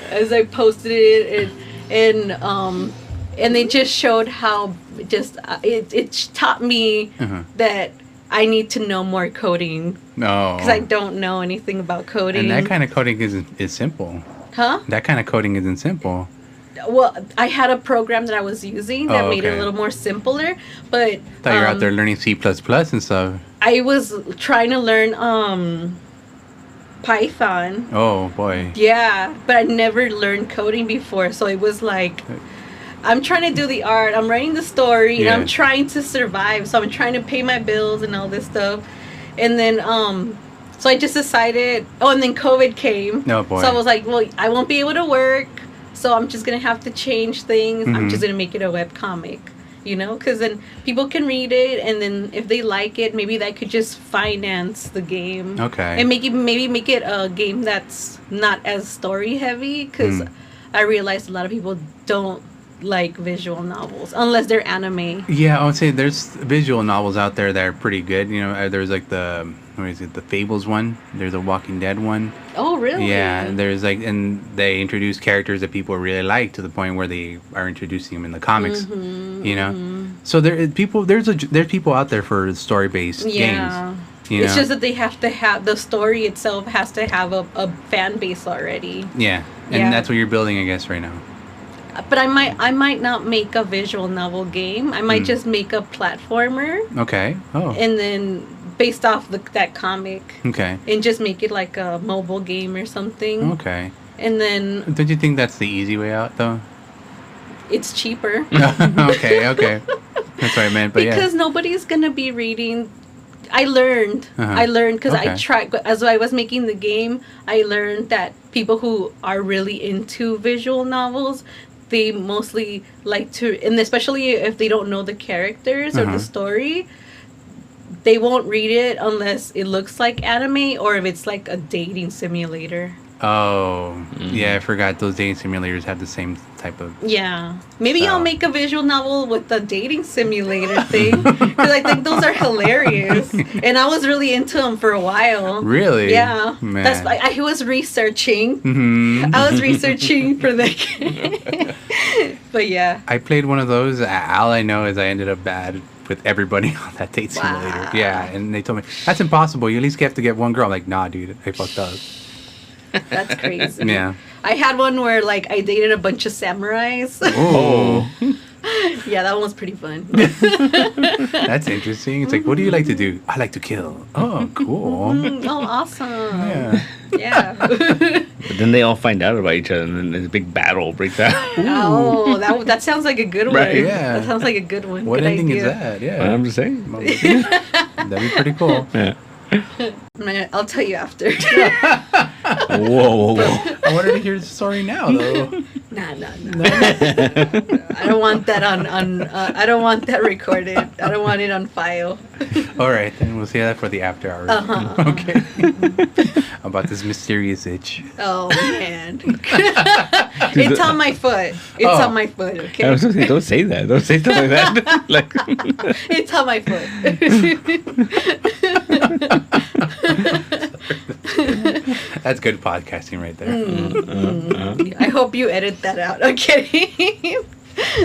as I posted it, and they just showed how it taught me that I need to know more coding. No. Because I don't know anything about coding. And that kind of coding is simple. Huh? That kind of coding isn't simple. Well, I had a program that I was using that made it a okay. little more simpler, but Thought you were out there learning C++ and stuff. I was trying to learn Python. Oh boy. Yeah, but I never learned coding before, so it was like, I'm trying to do the art, I'm writing the story, and I'm trying to survive, so I'm trying to pay my bills and all this stuff. And then so I just decided, and then COVID came. Oh boy. So I was like, well, I won't be able to work, so I'm just gonna have to change things. I'm just gonna make it a webcomic, you know, because then people can read it, and then if they like it, maybe that could just finance the game. Okay. And maybe make it a game that's not as story heavy, because I realized a lot of people don't like visual novels unless they're anime. Yeah, I would say there's visual novels out there that are pretty good. You know, there's like the Fables one. There's a Walking Dead one. Oh, really? Yeah, there's like, and they introduce characters that people really like to the point where they are introducing them in the comics. You know, so there's people out there for story based games. You It's know? just that they have to have the story itself has to have a fan base already. Yeah, and that's what you're building, I guess, right now. But I might not make a visual novel game. I might just make a platformer. Okay. Oh. And then based off that comic. Okay. And just make it like a mobile game or something. Okay. And then Don't you think that's the easy way out, though? it's cheaper. Okay. That's what I meant. But because nobody's gonna be reading I learned. I learned because Okay. I tried. As I was making the game, I learned that people who are really into visual novels, they mostly like to, and especially if they don't know the characters or the story, they won't read it unless it looks like anime or if it's like a dating simulator. Oh, yeah, I forgot those dating simulators have the same type of... Yeah. Maybe So- I'll make a visual novel with the dating simulator thing. Because I think those are hilarious. And I was really into them for a while. Really? Yeah. Man. That's I was researching. Mhm. I was researching for the But yeah. I played one of those. All I know is I ended up bad with everybody on that date simulator. Wow. Yeah, and they told me, that's impossible. You at least have to get one girl. I'm like, nah, dude, I fucked up. That's crazy. Yeah. I had one where like I dated a bunch of samurais. Oh, Yeah, that one was pretty fun. that's interesting. It's like, what do you like to do? I like to kill. Oh, cool. Oh, awesome. Yeah. Yeah. But then they all find out about each other, and then there's a big battle breaks out. Oh, that sounds like a good one. Right, yeah. That sounds like a good one. What Good ending is idea. that? Yeah. I'm just saying. That'd be pretty cool. Yeah. I'll tell you after. Whoa. I wanted to hear the story now, though. Nah. I don't want that on. I don't want that recorded. I don't want it on file. All right, then we'll see that for the after hours. Okay. About this mysterious itch. Oh man, it's on my foot. It's on my foot. I Okay, was saying, don't say that. Don't say stuff like that. Like, it's on my foot. That's good podcasting right there. I hope you edit that out. I'm kidding.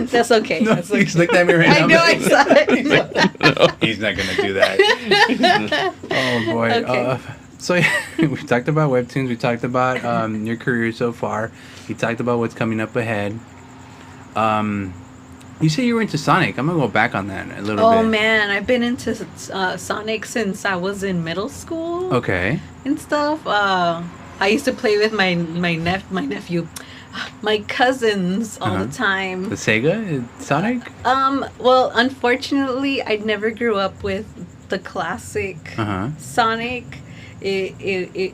That's okay. No, That's okay. he's looked at me right now. I know I saw it. He's not gonna do that. Oh boy. Okay. So yeah, we talked about webtoons. We talked about your career so far. We talked about what's coming up ahead. You say you were into Sonic. I'm gonna go back on that a little bit. Oh man, I've been into Sonic since I was in middle school. Okay. And stuff. I used to play with my nephew, my cousins all the time. The Sega Sonic. Well, unfortunately, I never grew up with the classic Sonic,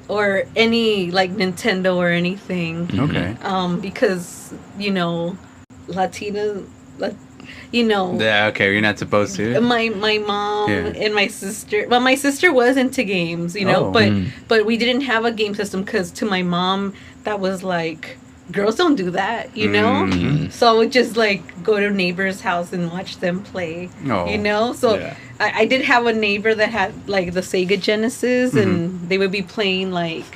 or any like Nintendo or anything. Okay. Because Latina. Yeah. Okay. You're not supposed to. My mom and my sister. Well, my sister was into games, but we didn't have a game system because to my mom that was like, girls don't do that, So I would just like go to neighbor's house and watch them play, So Yeah. I did have a neighbor that had like the Sega Genesis, and they would be playing like,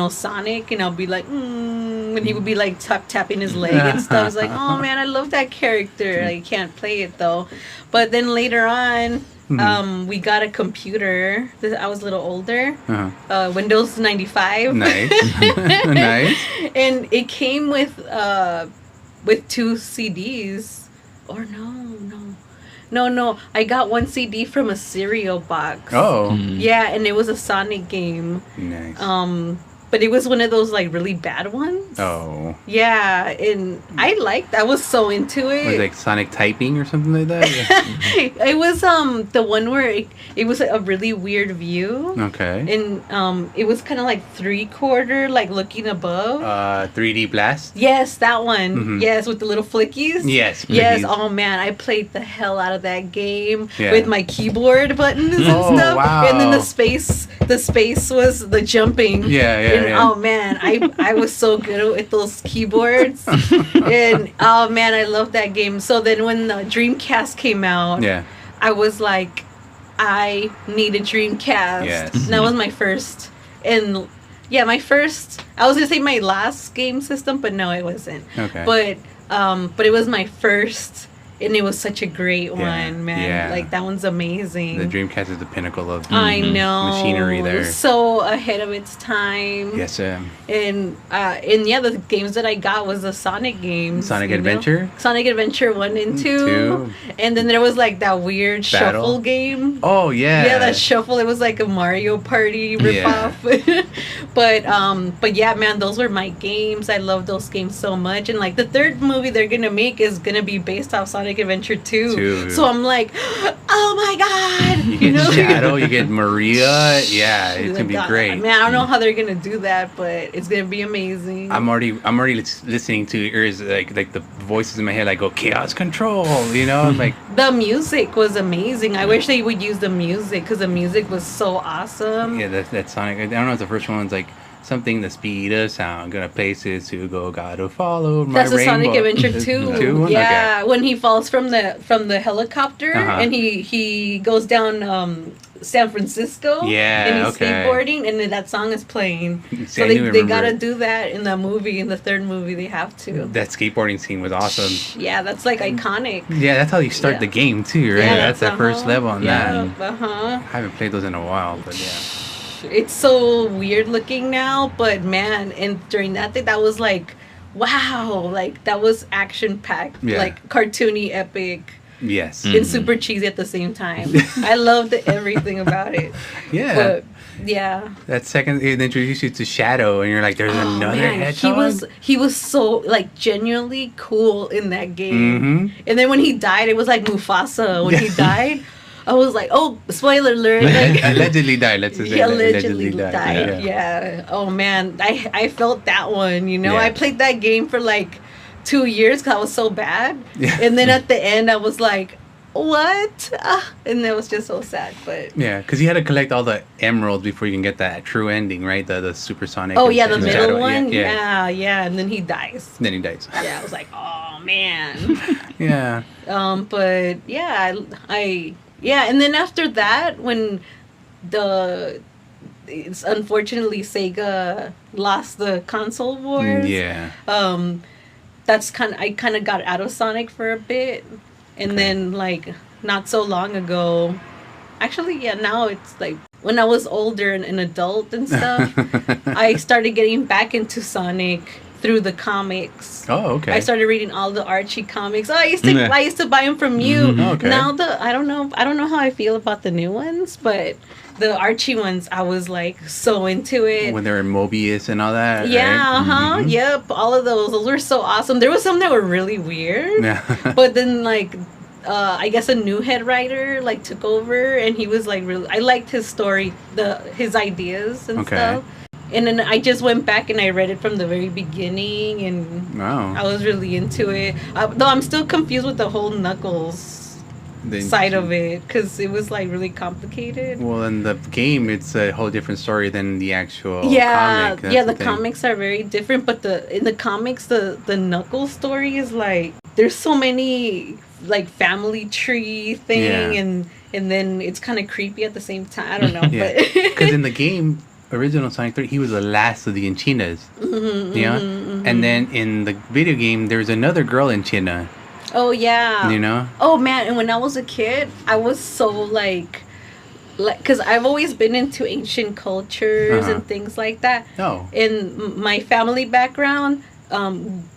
Sonic, and I'll be like, and he would be like tapping his leg and stuff. I was like, oh man, I love that character. I can't play it though. But then later on, we got a computer. I was a little older. Windows 95. Nice. Nice. And it came with 2 CDs. Or no. I got 1 CD from a cereal box. Oh. Yeah, and it was a Sonic game. Nice. But it was one of those like really bad ones. Oh. Yeah, and I was so into it. Was it like Sonic typing or something like that? Yeah. It was the one where it was a really weird view. Okay. And it was kind of like 3/4, like looking above. 3D Blast? Yes, that one. Yes, with the little flickies. Yes. Yes. Please. Oh man, I played the hell out of that game Yeah. with my keyboard buttons and Oh, stuff. wow. And then the space was the jumping. Yeah. And oh man, I was so good with those keyboards. And oh man, I love that game. So then when the Dreamcast came out, I was like, I need a Dreamcast. Yes. And that was my first. And yeah, my first. I was gonna say my last game system, but no, it wasn't. Okay. But it was my first. And it was such a great one, man. Yeah. Like, that one's amazing. The Dreamcast is the pinnacle of I know. machinery there. So ahead of its time. Yes, And yeah, the games that I got was the Sonic games. Sonic Adventure? Sonic Adventure 1 and 2. And then there was like that weird Battle? shuffle game. Oh, yeah. Yeah, that shuffle. It was like a Mario Party ripoff. But yeah, man, those were my games. I love those games so much. And like the third movie they're gonna make is gonna be based off Sonic Sonic Adventure 2. Two. So I'm like, oh my god! You get Shadow, you get Maria. Yeah, it's Like, gonna be great. Man, I don't know how they're gonna do that, but it's gonna be amazing. I'm already listening to ears like the voices in my head like go chaos control. You know, I'm like The music was amazing. I wish they would use the music because the music was so awesome. yeah, that Sonic. I don't know if the first one's like something the speed of sound, gonna places to go, gotta follow my That's the rainbow. Sonic Adventure 2. Two one? Yeah, Okay. when he falls from the helicopter and he goes down San Francisco. Yeah, and he's okay. skateboarding, and then that song is playing. See, So I they do remember gotta it. do that in the movie. In the third movie, they have to. That skateboarding scene was awesome. Yeah, that's like iconic. Yeah, that's how you start Yeah. the game too, right? Yeah, that's the first level on that. Uh-huh. I haven't played those in a while, but yeah. It's so weird looking now, but man, and during that thing, that was like, wow, like that was action packed, Yeah. like cartoony, epic, Yes. and super cheesy at the same time. I loved everything about it. Yeah. But yeah. That second it introduced you to Shadow, and you're like, "There's Oh, another man, hedgehog." he was so like genuinely cool in that game. Mhm. And then when he died, it was like Mufasa. When he died, I was like, oh, spoiler alert! Like, Allegedly died. Let's just say he allegedly died. died. Yeah. Oh man, I felt that one. You know, Yeah. I played that game for like 2 years because I was so bad. Yeah. And then at the end, I was like, what? And that was just so sad. But Yeah, because you had to collect all the emeralds before you can get that true ending, right? The supersonic. oh and yeah, the and middle Shadow. one. Yeah. Yeah. And then he dies. Then he dies. Yeah, I was like, oh man. Yeah. But yeah, I yeah, and then after that, when it's unfortunately Sega lost the console wars. Yeah. That's I kind of got out of Sonic for a bit, and Okay. then like not so long ago, actually yeah, now it's like when I was older and an adult and stuff, I started getting back into Sonic through the comics. Oh, okay. I started reading all the Archie comics. Oh, I used to Yeah. I used to buy them from you. Mhm. Okay. Now I don't know how I feel about the new ones, but the Archie ones I was like so into it. when they're in Mobius and all that. Yeah, right? uh-huh. Mhm. Yep, all of those were so awesome. There was some that were really weird. Yeah. But then like I guess a new head writer like took over, and he was like really I liked his story, his ideas and Okay. stuff. And then I just went back and I read it from the very beginning, and I Wow. was really into it. Though I'm still confused with the whole Knuckles side of it, because it was like really complicated. Well, in the game, it's a whole different story than the actual Yeah, comic. That's yeah, the thing. comics are very different, but in the comics, the Knuckles story is like there's so many like family tree thing, Yeah. and then it's kind of creepy at the same time. I don't know, Yeah. but Because in the game, original Sonic 3, he was the last of the Enchinas. Yeah. And then in the video game, there's another girl Enchina. oh yeah, You know? Oh man, and when I was a kid, I was so like because I've always been into ancient cultures Uh-huh. and things like that. Oh. In my family background,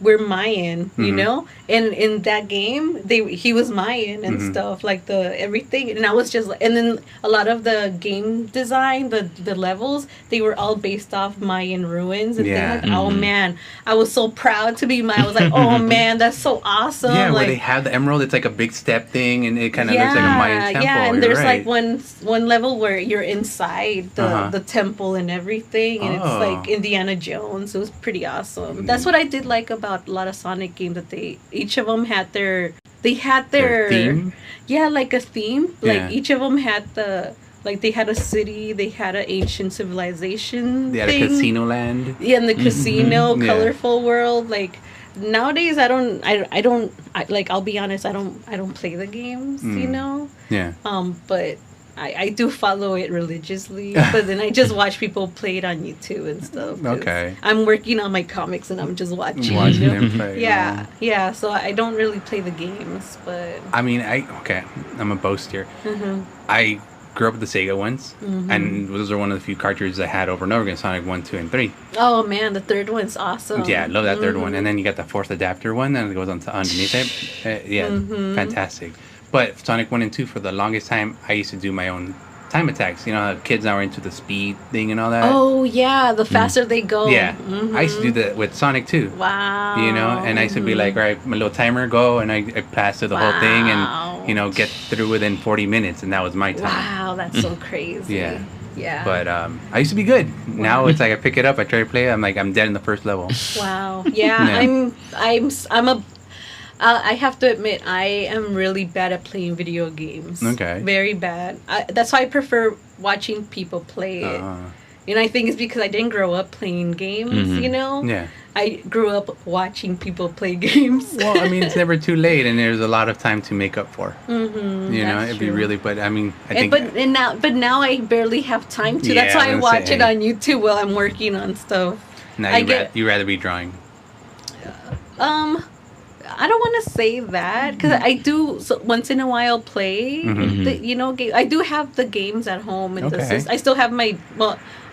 we're Mayan, you Mhm. know, and in that game, he was Mayan and Mhm. stuff like the everything, and I was just, and then a lot of the game design, the levels, they were all based off Mayan ruins and Yeah. things like. Oh man, I was so proud to be Mayan. I was like, oh man, that's so awesome. Yeah, where like, they have the emerald, it's like a big step thing, and it kind of looks like a Mayan temple. yeah, and You're there's right. like one level where you're inside Uh-huh. the temple and everything, and it's Oh. like Indiana Jones. It was pretty awesome. That's what I did like about a lot of Sonic games, that each of them had their theme? yeah, like a theme. Like Yeah. each of them had they had a city, they had an ancient civilization. They had a thing. casino land. Yeah, in the casino, Yeah. colorful world. Like nowadays, I'll be honest, I don't play the games, you know. Yeah. But I do follow it religiously. But then I just watch people play it on YouTube and stuff. 'cause Okay. I'm working on my comics and I'm just watching. Watching you know? them play. Yeah, yeah. So I don't really play the games, but I mean, I'm a boast here. I grew up with the Sega ones, and those are one of the few cartridges I had over and over again, Sonic 1, 2, and 3. oh man, the third one's awesome. Yeah, I love that third one. And then you got the fourth adapter one, and it goes on to underneath it. Yeah, fantastic. But Sonic 1 and 2, for the longest time, I used to do my own time attacks. You know how kids now are into the speed thing and all that. Oh yeah, the faster they go. Yeah, I used to do that with Sonic too. Wow. You know, and I used to be like, all right, my little timer, go, and I pass through the whole thing, and get through within 40 minutes, and that was my time. Wow, that's so crazy. Yeah. Yeah. But I used to be good. Now it's like I pick it up, I try to play it, I'm dead in the first level. Wow. Yeah, I'm a. I have to admit, I am really bad at playing video games. Okay. Very bad. That's why I prefer watching people play it. And I think it's because I didn't grow up playing games, you know? Yeah. I grew up watching people play games. Well, I mean, it's never too late, and there's a lot of time to make up for. You know, it'd be really, but I mean, I think. But now I barely have time to. That's why I watch it on YouTube while I'm working on stuff. Now you rather be drawing. I don't want to say that because I do once in a while play. I do have the games at home, and I still have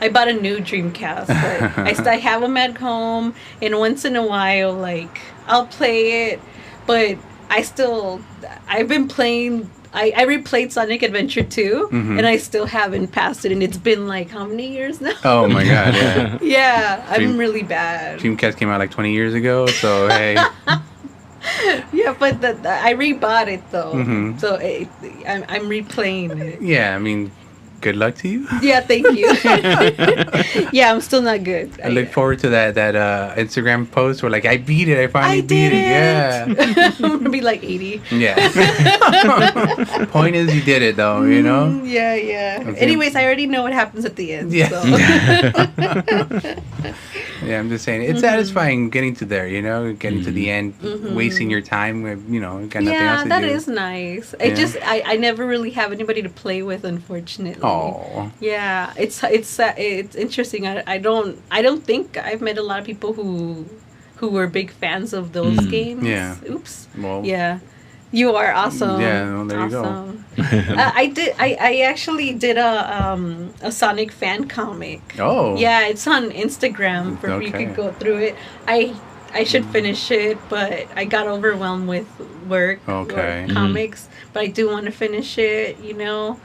I bought a new Dreamcast, but I have them at home, and once in a while, like I'll play it, but I've been playing. I replayed Sonic Adventure 2, and I still haven't passed it, and it's been like how many years now? Oh my god, yeah. Yeah, I'm really bad. Dreamcast came out like 20 years ago, so hey. Yeah, but I rebought it though, so I'm replaying it. Yeah, I mean, good luck to you. Yeah, thank you. Yeah, I'm still not good. I look forward to that Instagram post where like I beat it. I finally beat it. Yeah, I'm gonna be like 80. Yeah. Point is, you did it though. You know. Yeah. Okay. Anyways, I already know what happens at the end. Yeah. So. Yeah, I'm just saying it's satisfying getting to there. You know, getting to the end, wasting your time with got nothing else to do. Yeah, that is nice. I never really have anybody to play with, unfortunately. Oh. Yeah, it's interesting. I don't think I've met a lot of people who were big fans of those games. Yeah. Oops. Well. Yeah. You are awesome. Yeah, well, there awesome. You go. I actually did a Sonic fan comic. Oh. Yeah, it's on Instagram for you could go through it. I should finish it, but I got overwhelmed with work or comics. But I do want to finish it, you know.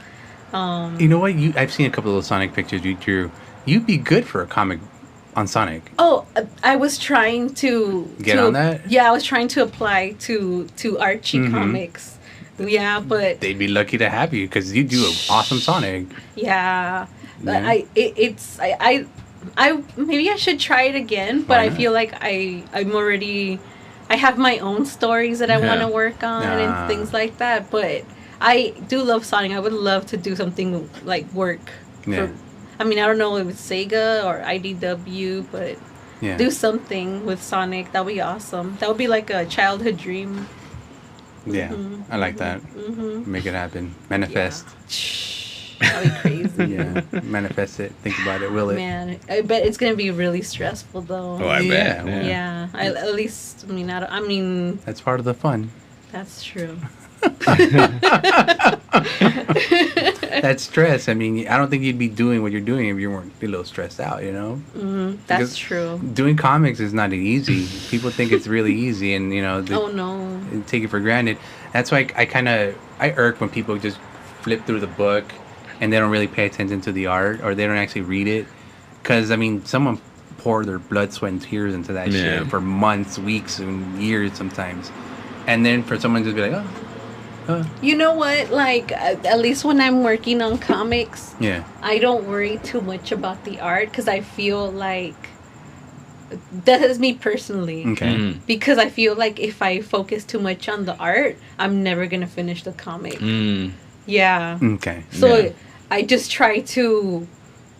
You know what? I've seen a couple of those Sonic pictures you drew. You'd be good for a comic on Sonic. Oh, I was trying to get on that. Yeah, I was trying to apply to Archie Comics. Yeah, but they'd be lucky to have you because you do an awesome Sonic. Yeah, but I maybe I should try it again. But I feel like I have my own stories that I want to work on and things like that. But I do love Sonic. I would love to do something like work. Yeah. I mean, I don't know if it's Sega or IDW, but do something with Sonic. That would be awesome. That would be like a childhood dream. Yeah, I like that. Make it happen. Manifest. Yeah. That'd be crazy. Yeah, manifest it. Think about it. Will it? Man, I bet it's gonna be really stressful though. Oh, I bet. Yeah. At least, I mean. That's part of the fun. That's true. That stress. I mean, I don't think you'd be doing what you're doing if you weren't a little stressed out. You know. That's true. Doing comics is not easy. People think it's really easy, and take it for granted. That's why I irk when people just flip through the book and they don't really pay attention to the art or they don't actually read it. Because I mean, someone poured their blood, sweat, and tears into that shit for months, weeks, and years sometimes, and then for someone to just be like, oh. You know what? Like, at least when I'm working on comics, I don't worry too much about the art because I feel like that is me personally. Okay. Because I feel like if I focus too much on the art, I'm never gonna finish the comic. Yeah. Okay. So I just try to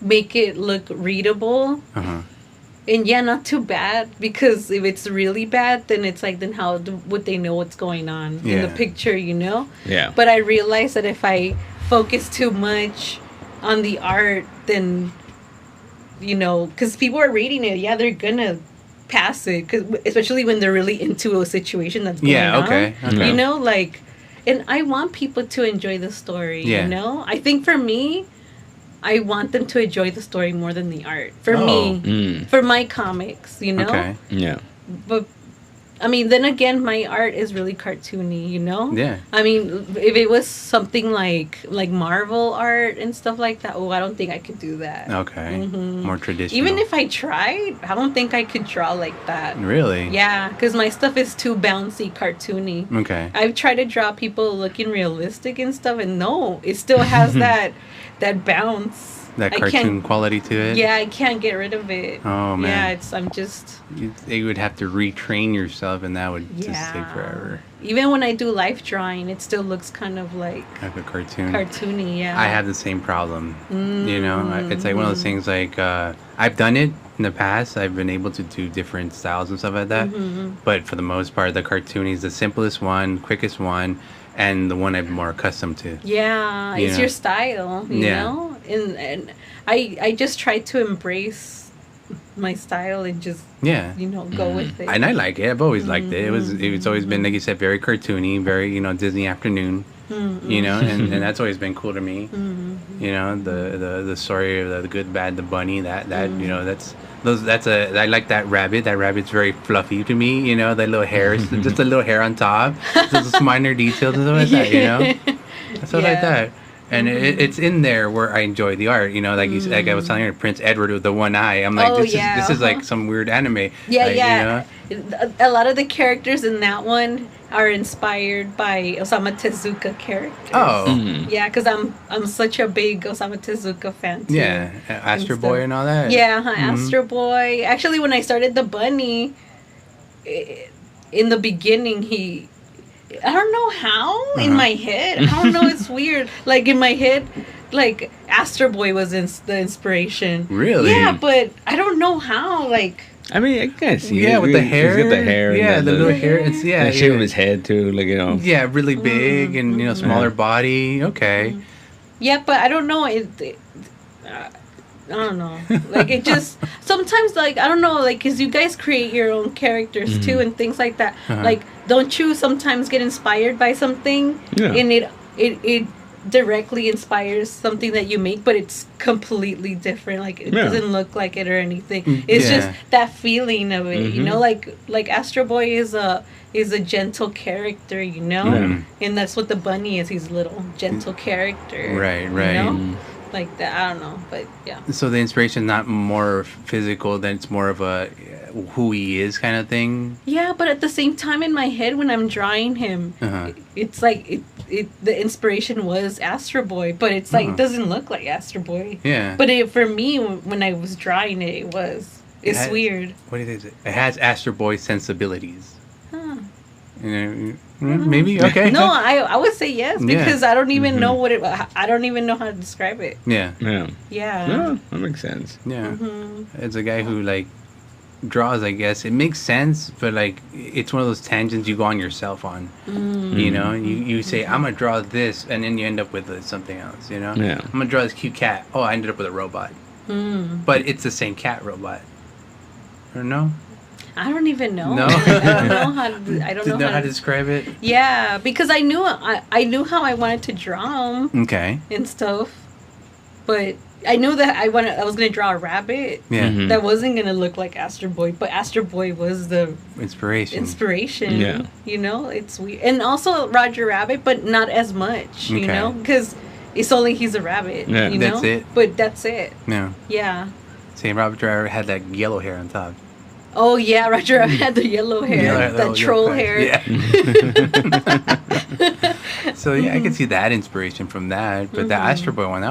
make it look readable. And not too bad, because if it's really bad, then it's like, then how would they know what's going on in the picture, you know? Yeah. But I realize that if I focus too much on the art, then, because people are reading it, they're gonna pass it, especially when they're really into a situation that's going on. Okay. You know, like, and I want people to enjoy the story, you know? I think for me, I want them to enjoy the story more than the art. For me, for my comics, you know? Okay. Yeah. But I mean, then again, my art is really cartoony, you know? Yeah. I mean, if it was something like Marvel art and stuff like that, I don't think I could do that. Okay. More traditional. Even if I tried, I don't think I could draw like that. Really? Yeah, because my stuff is too bouncy, cartoony. Okay. I've tried to draw people looking realistic and stuff, and no, it still has that bounce. That cartoon quality to it? Yeah, I can't get rid of it. Oh, man. Yeah, I'm just... You would have to retrain yourself, and that would just take forever. Even when I do life drawing, it still looks kind of like a cartoon. Cartoony, yeah. I have the same problem. You know, it's like one of those things like, I've done it in the past. I've been able to do different styles and stuff like that. But for the most part, the cartoony is the simplest one, quickest one, and the one I'm more accustomed to. Yeah, it's your style, you know? And I just try to embrace my style and just go with it. And I like it. I've always liked it. It's always been, like you said, very cartoony, very Disney afternoon. You know, and that's always been cool to me. You know, the story of the good, bad, the bunny. That I like that rabbit. That rabbit's very fluffy to me. You know, that little hair, just a little hair on top, just minor details and stuff like that. You know, stuff like that. And it's in there where I enjoy the art, you know, like you, like I was telling you, Prince Edward with the one eye. I'm like, this is like some weird anime. Yeah, like, yeah. You know? A lot of the characters in that one are inspired by Osamu Tezuka characters. Oh, yeah, because I'm such a big Osamu Tezuka fan too. Yeah, Astro Boy and all that. Yeah, Astro Boy. Actually, when I started the bunny, in the beginning I don't know how in my head. I don't know. It's weird. Like in my head, like Astro Boy was the inspiration. Really? Yeah, but I don't know how. Like. I mean, I can see. Yeah, with the hair. He's got the hair. Yeah, the little hair. It's the shape of his head too. Like Yeah, really big and smaller body. Okay. Yeah, but I don't know. I don't know. Like it just sometimes like I don't know. Like because you guys create your own characters too and things like that. Like don't you sometimes get inspired by something and it directly inspires something that you make, but it's completely different. Like it doesn't look like it or anything. It's just that feeling of it. You know, like Astro Boy is a gentle character. You know, and that's what the bunny is. He's a little gentle character. Right. You know? Like that, I don't know, but yeah. So the inspiration not more physical than it's more of a who he is kind of thing. Yeah, but at the same time, in my head, when I'm drawing him, it's like the inspiration was Astro Boy, but it's like it doesn't look like Astro Boy. Yeah. But for me, when I was drawing it, it's weird. What is it? It has Astro Boy sensibilities. Huh. You know, maybe okay. No, I would say yes because I don't even know I don't even know how to describe it. Yeah. No, that makes sense. Yeah. It's a guy who like draws. I guess it makes sense, but like it's one of those tangents you go on yourself on. You know, you say I'm gonna draw this, and then you end up with something else. You know. Yeah. I'm gonna draw this cute cat. Oh, I ended up with a robot. But it's the same cat robot. Or no? I don't even know. No, I don't know how to describe it. Yeah, because I knew how I wanted to draw them. Okay. And stuff, but I knew that I was gonna draw a rabbit. Yeah. That wasn't gonna look like Astro Boy, but Astro Boy was the inspiration. Yeah. You know, it's weird, and also Roger Rabbit, but not as much. You know, because it's only he's a rabbit. Yeah. You know? That's it. But that's it. Yeah. Yeah. Same. Robert Driver had that yellow hair on top. Oh yeah, Roger Rabbit had the yellow hair, that troll hair. Yeah. So yeah, I could see that inspiration from that, but the Astro Boy one,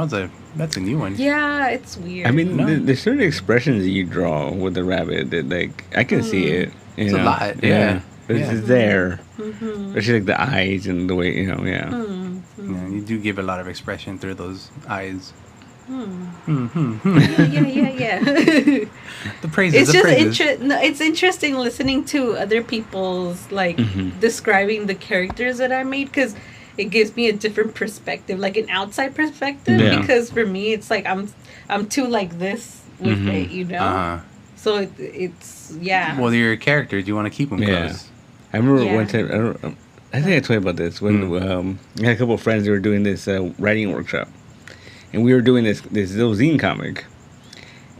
that's a new one. Yeah, it's weird. I mean, there's certain expressions that you draw with the rabbit that like I can see it. It's a lot. Yeah. But it's there. Especially like the eyes and the way Yeah, you do give a lot of expression through those eyes. Yeah. The praises. It's interesting listening to other people's like describing the characters that I made because it gives me a different perspective, like an outside perspective. Yeah. Because for me, it's like I'm too like this with it, you know. So it's Well, your character. Do you want to keep them close? I remember one time. I think I told you about this when I had a couple of friends that were doing this writing workshop. And we were doing this little zine comic.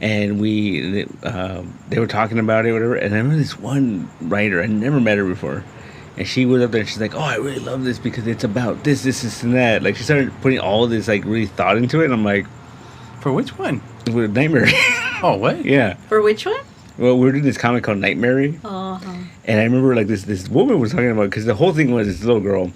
and they were talking about it, whatever. And I remember this one writer, I never met her before, and she was up there and she's like, "Oh, I really love this because it's about this, and that." Like she started putting all this like really thought into it, and I'm like, For which one? with Nightmare. Oh, what? Yeah. For which one? Well, we were doing this comic called Nightmare. Uh-huh. And I remember like this woman was talking about, because the whole thing was this little girl,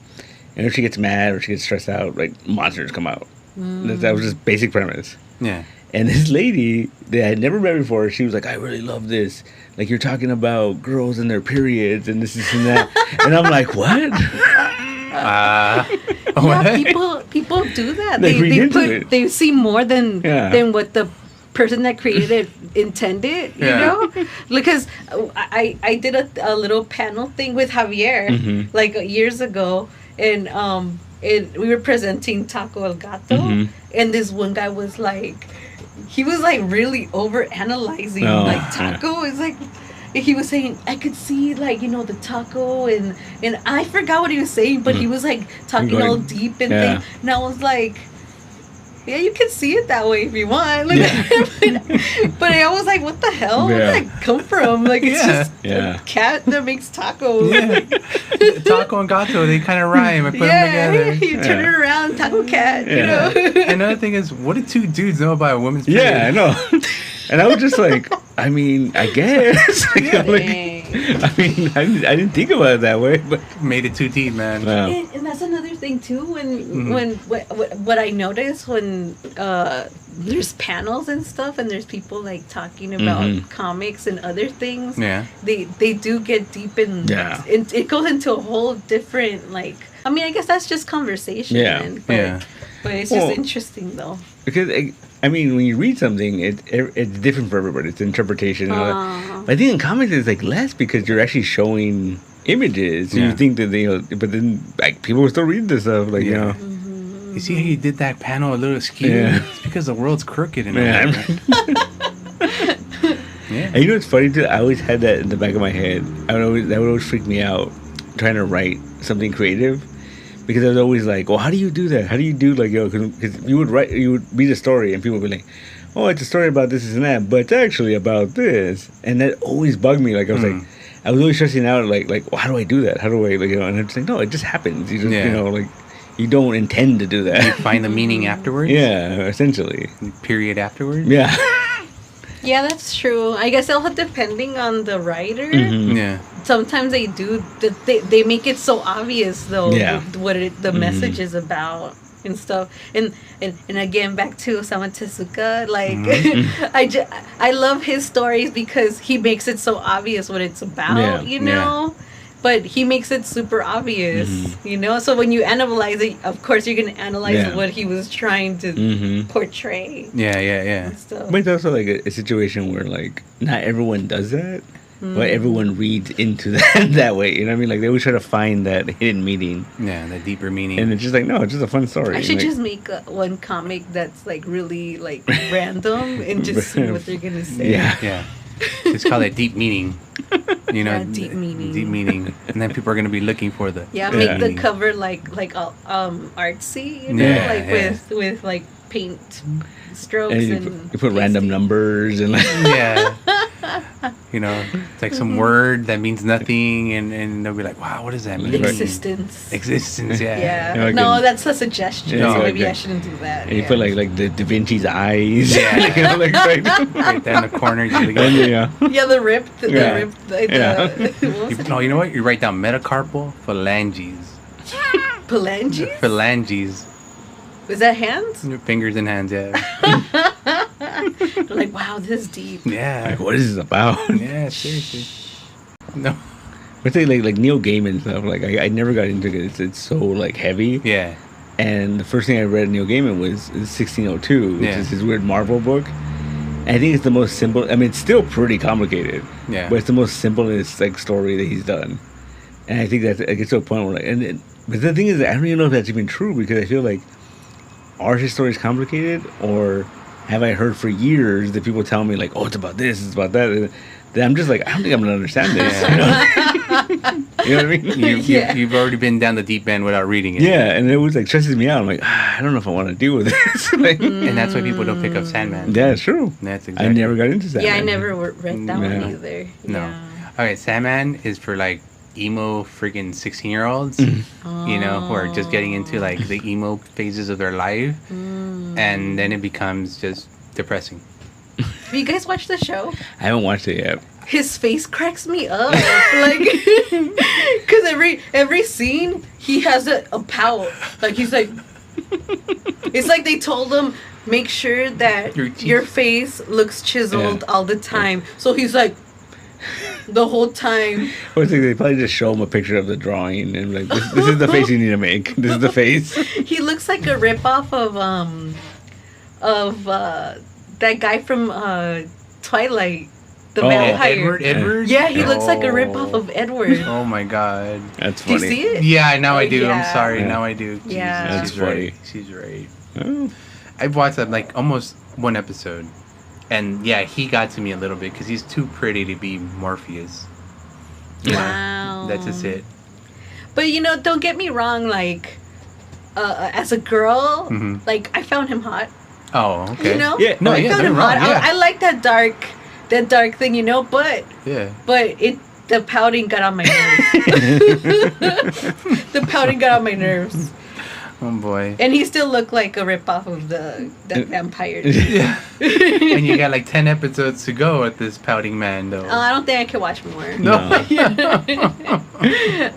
and if she gets mad or she gets stressed out, like monsters come out. That was just basic premise. Yeah. And this lady that I had never met before, she was like, "I really love this. Like you're talking about girls and their periods and this and that." And I'm like, "What?" Yeah, people do that. They read into it. They see more than what the person that created intended, you know? Because I did a little panel thing with Javier like years ago, and we were presenting Taco El Gato, and this one guy was like, he was like really over analyzing like Taco is like, he was saying, I could see like, you know, the taco, and I forgot what he was saying, but he was like talking all deep and things, and I was like, yeah, you can see it that way if you want. Like, but I was like, what the hell? Where did that come from? Like, it's just a cat that makes tacos. Yeah. Taco and gato, they kind of rhyme. I put them together. You turn it around, taco cat, you know? Another thing is, what do two dudes know about a woman's period? Yeah, I know. And I was just like, I mean, I guess. I mean, I didn't think about it that way, but made it too deep, man. Wow. And that's another thing too. When what I notice when there's panels and stuff, and there's people like talking about comics and other things. Yeah, they do get deep in. Yeah, it goes into a whole different like. I mean, I guess that's just conversation. Yeah, but it's just interesting though. Because I mean, when you read something, it's different for everybody. It's interpretation. But I think in comics it's like less, because you're actually showing images. So you think that but then like people will still read this stuff. Like you know, you see how you did that panel a little skewed? Yeah. It's because the world's crooked and And you know what's funny too? I always had that in the back of my head. That would always freak me out trying to write something creative. Because I was always like, well, how do you do that? How do you do, like, because you would read a story and people would be like, oh, it's a story about this and that, but it's actually about this. And that always bugged me. Like, I was like, I was always stressing out, like, well, how do I do that? How do I, like, you know, and I'm just like, no, it just happens. You just, you know, like, you don't intend to do that. You find the meaning afterwards? Yeah, essentially. Period afterwards? Yeah. Yeah, that's true. I guess also depending on the writer. Yeah. Sometimes they do. They make it so obvious though what the message is about and stuff. And again, back to Osamu Tezuka. Like I love his stories because he makes it so obvious what it's about. You know. But he makes it super obvious, you know? So when you analyze it, of course, you're going to analyze what he was trying to portray. Yeah. But it's also like a situation where, like, not everyone does that, but everyone reads into that way. You know what I mean? Like, they always try to find that hidden meaning. Yeah, the deeper meaning. And it's just like, no, it's just a fun story. I should just make one comic that's, like, really, like, random and just see what they're going to say. Yeah. Just call it deep meaning. You know, deep meaning. Deep meaning, and then people are gonna be looking for the make the cover like artsy, you know, like with like paint strokes, and you put random numbers and like you know, it's like some word that means nothing, and they'll be like, wow, what does that mean? Existence, yeah. No, that's a suggestion, so maybe I shouldn't do that. And you put like the Da Vinci's eyes, like, you know, like right there in the corner. The rip, you know what? You write down metacarpal phalanges. Phalanges. Is that hands? Fingers and hands, yeah. Like, wow, this is deep. Yeah. Like, what is this about? Yeah, seriously. No. I say like Neil Gaiman stuff. Like I never got into it. It's so like heavy. Yeah. And the first thing I read Neil Gaiman was 1602, which is his weird Marvel book. And I think it's the most simple. I mean, it's still pretty complicated. Yeah. But it's the most simplest like story that he's done. And I think that it gets to a point where like, but the thing is, I don't even know if that's even true, because I feel like, are his stories complicated, or have I heard for years that people tell me like, oh, it's about this, it's about that, and then I'm just like, I don't think I'm gonna understand this. You know? You know what I mean? You've already been down the deep end without reading it. Yeah, and it was like stresses me out. I'm like, I don't know if I want to deal with this. Like, and that's why people don't pick up Sandman. yeah, it's true. That's exactly. I never got into Sandman. Yeah, I never read that one either. No. Yeah. Okay, Sandman is for like emo freaking 16-year-olds, you know, who are just getting into like the emo phases of their life, and then it becomes just depressing. Have you guys watched the show? I haven't watched it yet. His face cracks me up, like, because every scene he has a pout, like he's like, it's like they told him make sure that your face looks chiseled all the time, so he's like. The whole time. I was thinking they probably just show him a picture of the drawing and like this is the face you need to make. This is the face. He looks like a ripoff of that guy from Twilight, the vampire. Edward. Yeah, he looks like a ripoff of Edward. Oh my god, that's funny. Do you see it? Yeah, now I do. Yeah. I'm sorry, now I do. Yeah, that's she's funny. right. She's right. Oh. I've watched that like almost one episode. And yeah, he got to me a little bit because he's too pretty to be Morpheus. Wow. That's just it. But you know, don't get me wrong. Like, as a girl, like I found him hot. Oh, okay. You know? Yeah. No, I yeah, found him wrong, hot. yeah. I like that dark thing, you know. But Yeah. the pouting got on my nerves. The pouting got on my nerves. Oh boy. And he still looked like a ripoff of the vampire. Yeah. And you got like 10 episodes to go with this pouting man, though. I don't think I can watch more. No.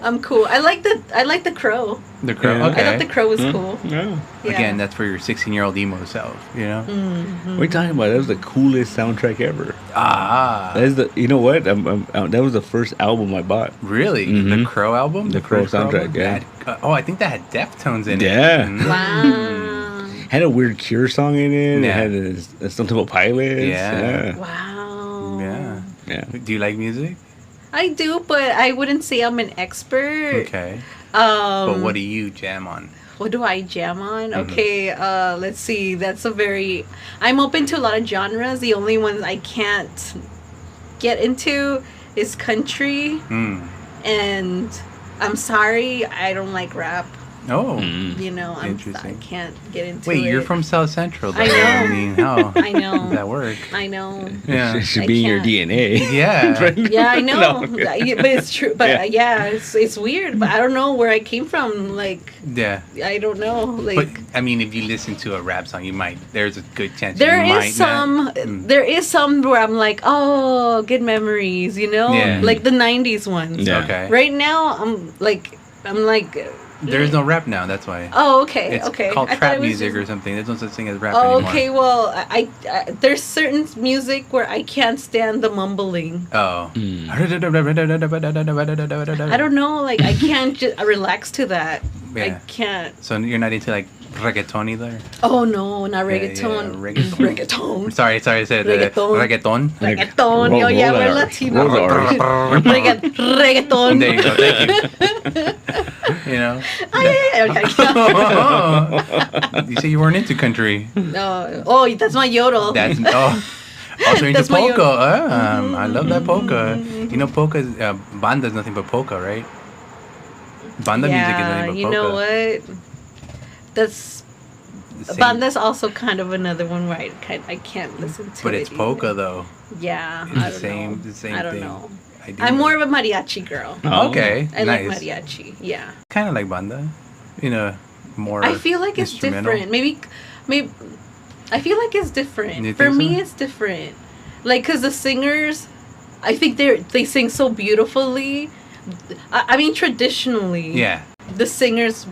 I'm cool. I like the crow. The Crow. Yeah. Okay. I thought the crow was cool. No. Yeah. Again, that's for your 16-year-old emo self, you know? What are you talking about? That was the coolest soundtrack ever. Ah. That is the. You know what? That was the first album I bought. Really? The Crow album? The Crow first soundtrack, album? yeah. That had- I think that had Deftones in it. Yeah. Wow. Had a weird Cure song in it. Yeah. It had a Stone Temple Pilots. Yeah. Wow. Yeah. Yeah. Do you like music? I do, but I wouldn't say I'm an expert. Okay. But But what do you jam on? what do I jam on? Okay, let's see. I'm open to a lot of genres. The only ones I can't get into is country. And I'm sorry, I don't like rap. Oh. You know, I Interesting. can't get into Wait, it. you're from South Central, though. I know. I mean, how I know. does that work? I know. Yeah. It should I be in your can't. DNA. Yeah. Yeah, I know. No. But it's true. But Yeah. it's weird. But I don't know where I came from. Like, Yeah. I don't know. Like, But, I mean, if you listen to a rap song, there's a good chance there you is might there is some where I'm like, oh, good memories, you know? Yeah. Like the 90s ones. Yeah. Okay. Right now, I'm like, There's no rap now, that's why. oh, okay, It's okay. called I thought trap it was music just- or something. There's no such thing as rap Oh, anymore. okay. Well, I there's certain music where I can't stand the mumbling. Oh. I don't know. Like, I can't just relax to that. I Yeah. can't. So you're not into like reggaeton either? Oh no, not Yeah, reggaeton. yeah, reggaeton. Reggaeton. Sorry, I said Reggaeton. reggaeton. Reggaeton. Oh yeah, we're Latino. Roll the R's. Reggaeton. There you go, thank you. You know? Ah, yeah. You say you weren't into country. No. Oh, that's my yodel. That's also into That's my polka. I love that polka. You know, polka banda is nothing but polka, right? Banda music is nothing but polka. You know what? That's Same- banda's also kind of another one where I can't listen to. But it's it polka either. though. Yeah, It's I the don't same. know. The same I don't thing. know. I do I'm know. more of a mariachi girl. Oh. Okay, I nice. like mariachi. Yeah. Kind of like banda, you know, more. I feel like it's instrumental. different. Maybe. I feel like it's different. You For think me, so? it's different. Like, cause the singers, I think they sing so beautifully. I mean, traditionally. Yeah. The singers,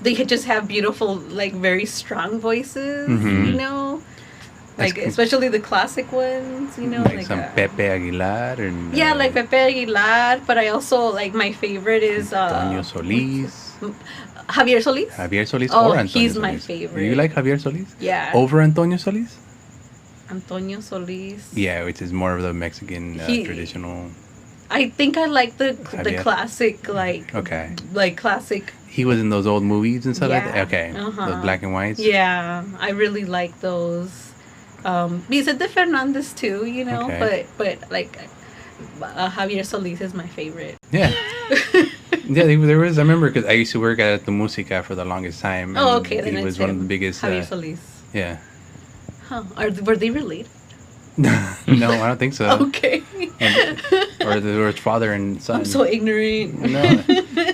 they could just have beautiful, like very strong voices. Mhm. You know, That's like especially the classic ones. You know, Like some Pepe Aguilar and. Yeah, like Pepe Aguilar. But I also like my favorite is Antonio Solis. Javier Solis. Javier Solis Oh, or Antonio he's my Solis? favorite. Do you like Javier Solis? Yeah. Over Antonio Solis? Antonio Solis. Yeah, which is more of the Mexican He- traditional. I think I like the Javier. classic Okay. like classic. He was in those old movies and stuff like Yeah. that? Okay. Uh-huh. Those black and whites? Yeah, I really like those. Vicente Fernandez too, you know, Okay. but like Javier Solis is my favorite. Yeah. Yeah, there was. I remember because I used to work at the Musica for the longest time. Oh, okay. He Then was one of the biggest. Javier Solis. Yeah. Huh. Were they related? No, I don't think so. Okay. Or his father and son. I'm so ignorant. No.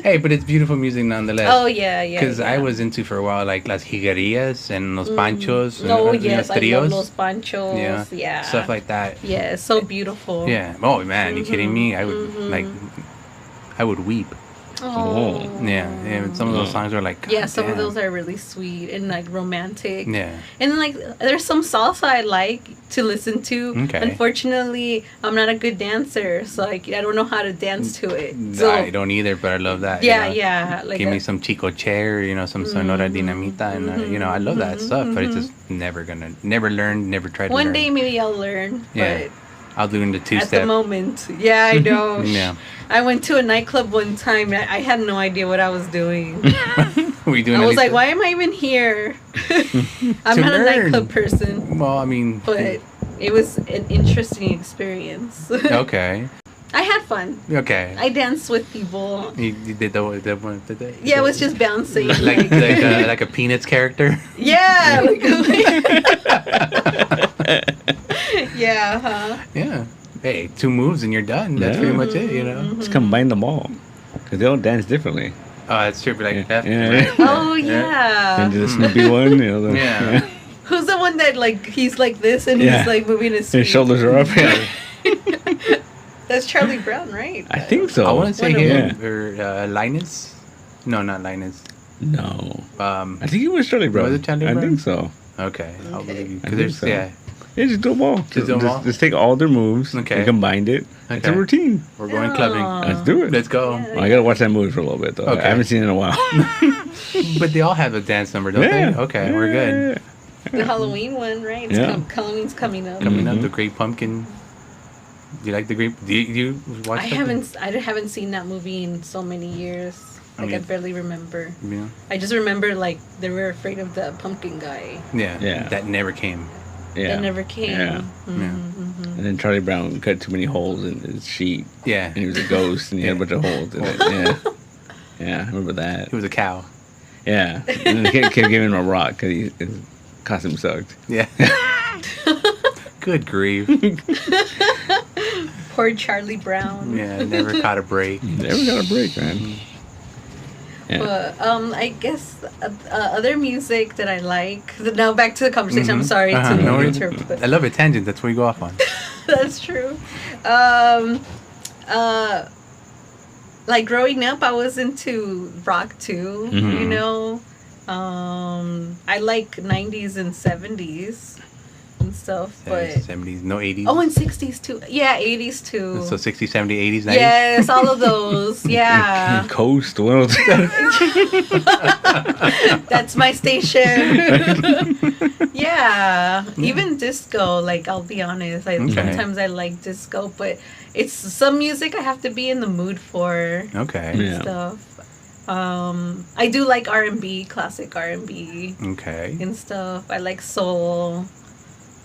Hey, but it's beautiful music nonetheless. Oh, yeah. Because I was into for a while like Las Jiguerías and Los Panchos. Oh, and, yes. Los I trios. love Los Panchos. Yeah. Stuff like that. Yeah, it's so beautiful. Yeah. Oh, man. You kidding me? I would, I would weep. Oh. Yeah. Some of those songs are like, yeah, some of those are really sweet and like romantic. Yeah. And like there's some salsa I like to listen to. Okay. Unfortunately, I'm not a good dancer, so like I don't know how to dance to it. So, I don't either, but I love that. Yeah, you know? yeah. Like give me some Chico Chair, some Sonora Dinamita, and I love that stuff. But it's just never learned, never tried to learn. One day maybe I'll learn. Yeah. But I'll do in the two-step. at the moment, yeah, I know. Yeah. I went to a nightclub one time. And I had no idea what I was doing. Were you doing? I was like, why am I even here? I'm not a nightclub person. Well, I mean, but it was an interesting experience. Okay. I had fun. Okay. I danced with people. You did the one? Yeah, it was just bouncing. like a Peanuts character. Yeah. Yeah. Huh? Yeah. Hey, 2 moves and you're done. That's pretty much it. Just combine them all, because they all dance differently. Oh, that's true. Like left, Yeah. right. Oh yeah. And the Snoopy one, Yeah. Who's the one that like he's like this and he's like moving his feet? His shoulders are up. Yeah. That's Charlie Brown, right? I think so. I want to say One of him or Linus. No, not Linus. No. I I think it was Charlie Brown. Was it Charlie I Brown? think so. Okay, I'll believe you. I Because think there's so. yeah, Yeah, just do them all. Just do them all? Just take all their moves and combined it. It's a Okay. routine. we're going clubbing. Let's do it. Let's go. Yeah. I gotta watch that movie for a little bit though. Okay. I haven't seen it in a while. But they all have a dance number, don't they? Okay, we're good. The Halloween one, right? Yeah. Halloween's coming up. Coming up, the Great Pumpkin. Do you like the Great? Do you watch? I haven't seen that movie in so many years. Like I barely remember. Yeah. I just remember like they were afraid of the pumpkin guy. Yeah. That never came. Yeah. That never came. Yeah. And then Charlie Brown cut too many holes in his sheet. Yeah. And he was a ghost and he had a bunch of holes in it. Yeah. Yeah, I remember that. He was a cow. Yeah. And then they kept giving him a rock because his costume sucked. Yeah. Good grief. Poor Charlie Brown. Yeah, never caught a break. Never got a break, man. Yeah. But I guess other music that I like. Now back to the conversation. I'm sorry to No worries. interrupt. But I love it. Tangent. That's where you go off on. that's true. Like growing up, I was into rock too. You know, I like 90s and 70s and stuff. But 70s, no 80s. oh, and 60s too. Yeah, 80s too. So 60s, 70s, 80s, 90s? Yes, all of those. Yeah. Coast, what else? That's my station. Yeah. Even disco, like I'll be honest. Sometimes I like disco, but it's some music I have to be in the mood for. Okay. Yeah. Stuff. I do like R&B, classic R&B Okay. and stuff. I like soul.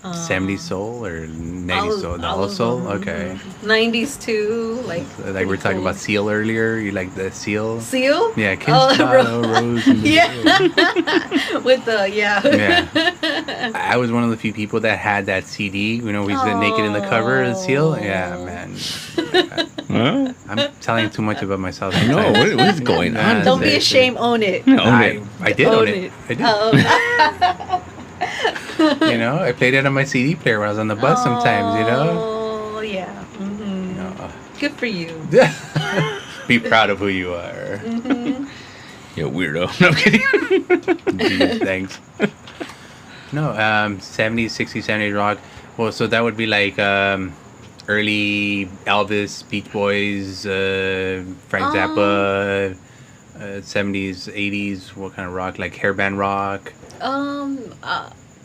70s soul or 90s soul? All of soul? them. Okay. 90s too. Like we were talking about Seal earlier. You like the Seal? Seal? Yeah, Rose. Yeah. With the, yeah. Yeah. I was one of the few people that had that CD. We used to naked in the cover of the Seal. Yeah, man. Huh? I'm telling too much about myself. No, what is going on? Don't be ashamed, own it. Own I did own it. I did. I played it on my CD player when I was on the bus sometimes, Oh, yeah. Mm-hmm. Good for you. Be proud of who you are. You weirdo. No, I'm kidding. Jeez, thanks. No, 70s, 60s, 70s rock. Well, so that would be like early Elvis, Beach Boys, Frank Zappa, 70s, 80s. What kind of rock? Like hairband rock?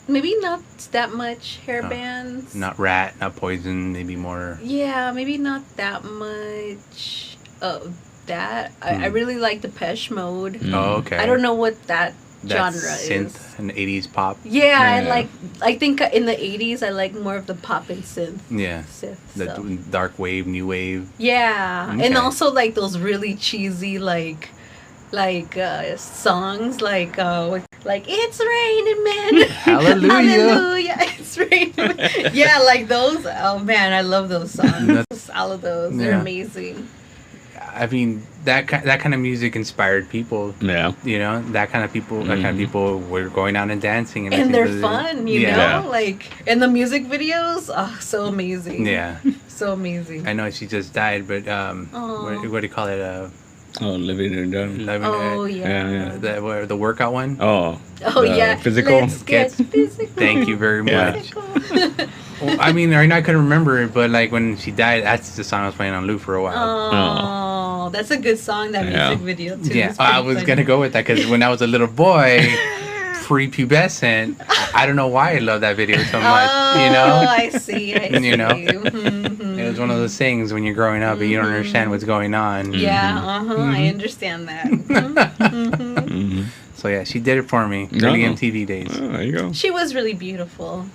Maybe not that much hair bands. Not Rat, not Poison, maybe more. Yeah, maybe not that much of that. I really like Depeche Mode. Oh, okay. I don't know what that that genre synth is. and 80s pop. Yeah, I Yeah. like. I think in the '80s, I like more of the pop and synth. Yeah. The So. dark wave, new wave. Yeah, Okay. and also like those really cheesy songs like it's raining men. Hallelujah. Hallelujah, it's raining. Yeah, like those. Oh man, I love those songs. All of those, they're Yeah. amazing. I mean, that kind of music inspired people. Yeah. You know, that kind of people were going out and dancing, and I And think they're those- fun, you yeah. know, like and the music videos, oh, so amazing. Yeah, So amazing. I know she just died, but what do you call it? Oh, living and done. Oh yeah. The workout one. Oh. Oh the yeah. Physical. Let's get physical. Thank you very Yeah. much. Well, I mean, right now I couldn't remember it, but like when she died, that's the song I was playing on loop for a while. Oh, that's a good song. That Yeah. music video too. Yeah, It's pretty I was funny. gonna go with that because when I was a little boy, prepubescent, I don't know why I love that video so much. Oh, You know, I see. I see. You know? Mhm. it was one of those things when you're growing up and you don't understand what's going on. Yeah, I understand that. Mhm. Mm-hmm. So yeah, she did it for me. No. Early MTV days. Oh, there you go. She was really beautiful.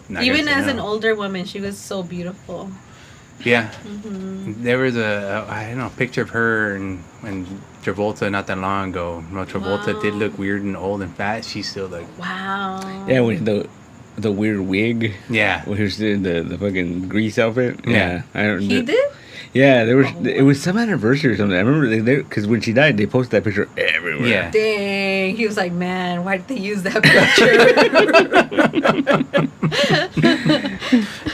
Not Even gonna say as no. an older woman, she was so beautiful. Yeah, Mm-hmm. there was I don't know, picture of her and Travolta not that long ago. No, Travolta Wow. did look weird and old and fat. She still looked. Wow. Yeah, with the weird wig. Yeah. When he was doing the fucking grease outfit. Yeah. I don't. He did? Yeah, there was. Oh. It was some anniversary or something. I remember because when she died, they posted that picture everywhere. Yeah. Dang. He was like, man, why did they use that picture?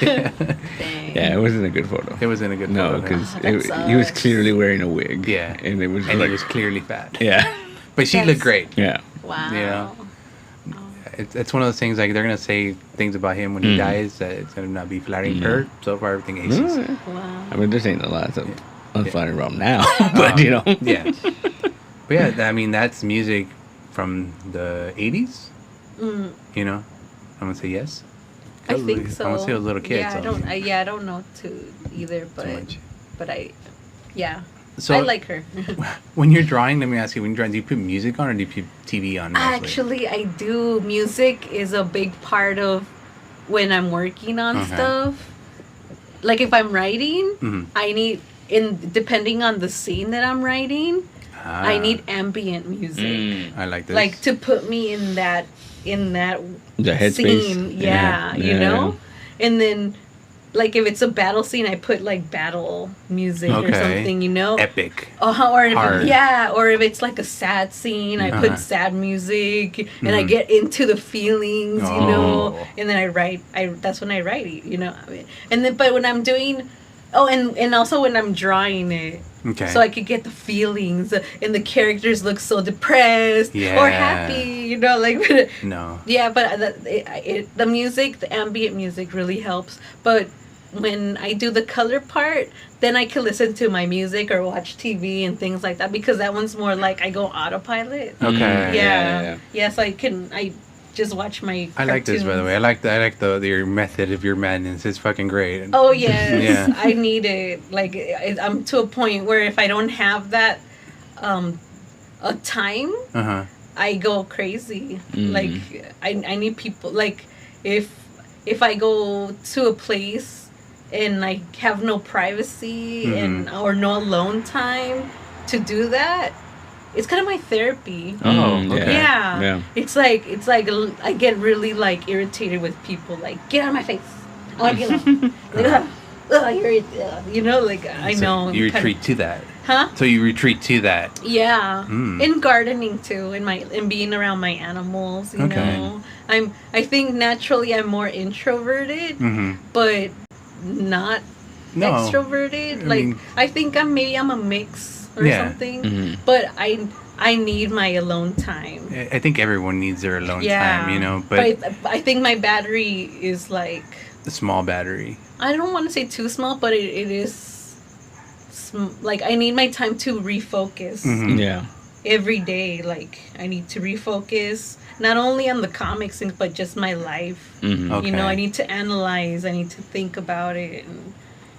Dang. Yeah, it wasn't a good photo. It wasn't a good No, photo. because that he was sucks. clearly wearing a wig. Yeah. and it was and like he was clearly fat. yeah, But she Yes. looked great. yeah. Wow. You know? It's one of those things like they're gonna say things about him when he dies that it's gonna not be flattering her. So far, everything aces. Mm. Wow. I mean, there's ain't a lot of unflattering around now, but you know. Yeah. But yeah, I mean that's music from the '80s. Mm, You know, I'm gonna say yes. I think so. I want to see those little kids. Yeah, so I don't know too either, so much. but yeah. So I like her. when you're drawing, let me ask you: when you're drawing, do you put music on or do you put TV on? mostly? Actually, I do. Music is a big part of when I'm working on Okay. stuff. Like if I'm writing, Mhm. I need depending on the scene that I'm writing, I need ambient music. I like this. Like to put me in that The headspace. scene. Yeah, you know? And then like if it's a battle scene, I put like battle music or Okay. something, you know? epic. Or if Hard. or if it's like a sad scene, I put sad music and I get into the feelings, you know, Oh. and then I write. That's when I write it, you know. And then, but when I'm doing, and also when I'm drawing it, Okay. so I could get the feelings, and the characters look so depressed or Yeah. happy, you know, like. No. Yeah, but the music, the ambient music really helps. But when I do the color part, then I can listen to my music or watch TV and things like that because that one's more like I go autopilot. Okay. Yeah. Yes, I just watch my I like this, by the way. I like your method of your madness. It's fucking great. Oh yes, Yeah. I need it. Like I'm to a point where if I don't have that a time, Uh huh. I go crazy. Like I need people. Like if I go to a place and I have no privacy and or no alone time to do that, it's kind of my therapy. Oh, okay. Yeah. Yeah. It's like I get really like irritated with people. Like get out of my face. I want to get out. You know, like I So know. you kind of- retreat to that. Huh? So you retreat to that. Yeah, Mm. in gardening too, in being around my animals. You Okay. know, I think naturally I'm more introverted, Mm-hmm. but not No. extroverted. I Like mean- I think I'm a mix or Yeah. something. But I need my alone time. I think everyone needs their alone Yeah, time, you know. But I think my battery is like the small battery. I don't want to say too small, but it is. Like I need my time to refocus. Mhm. Yeah. Every day, like I need to refocus not only on the comics but just my life. Mm-hmm. Okay. You know, I need to analyze, I need to think about it, and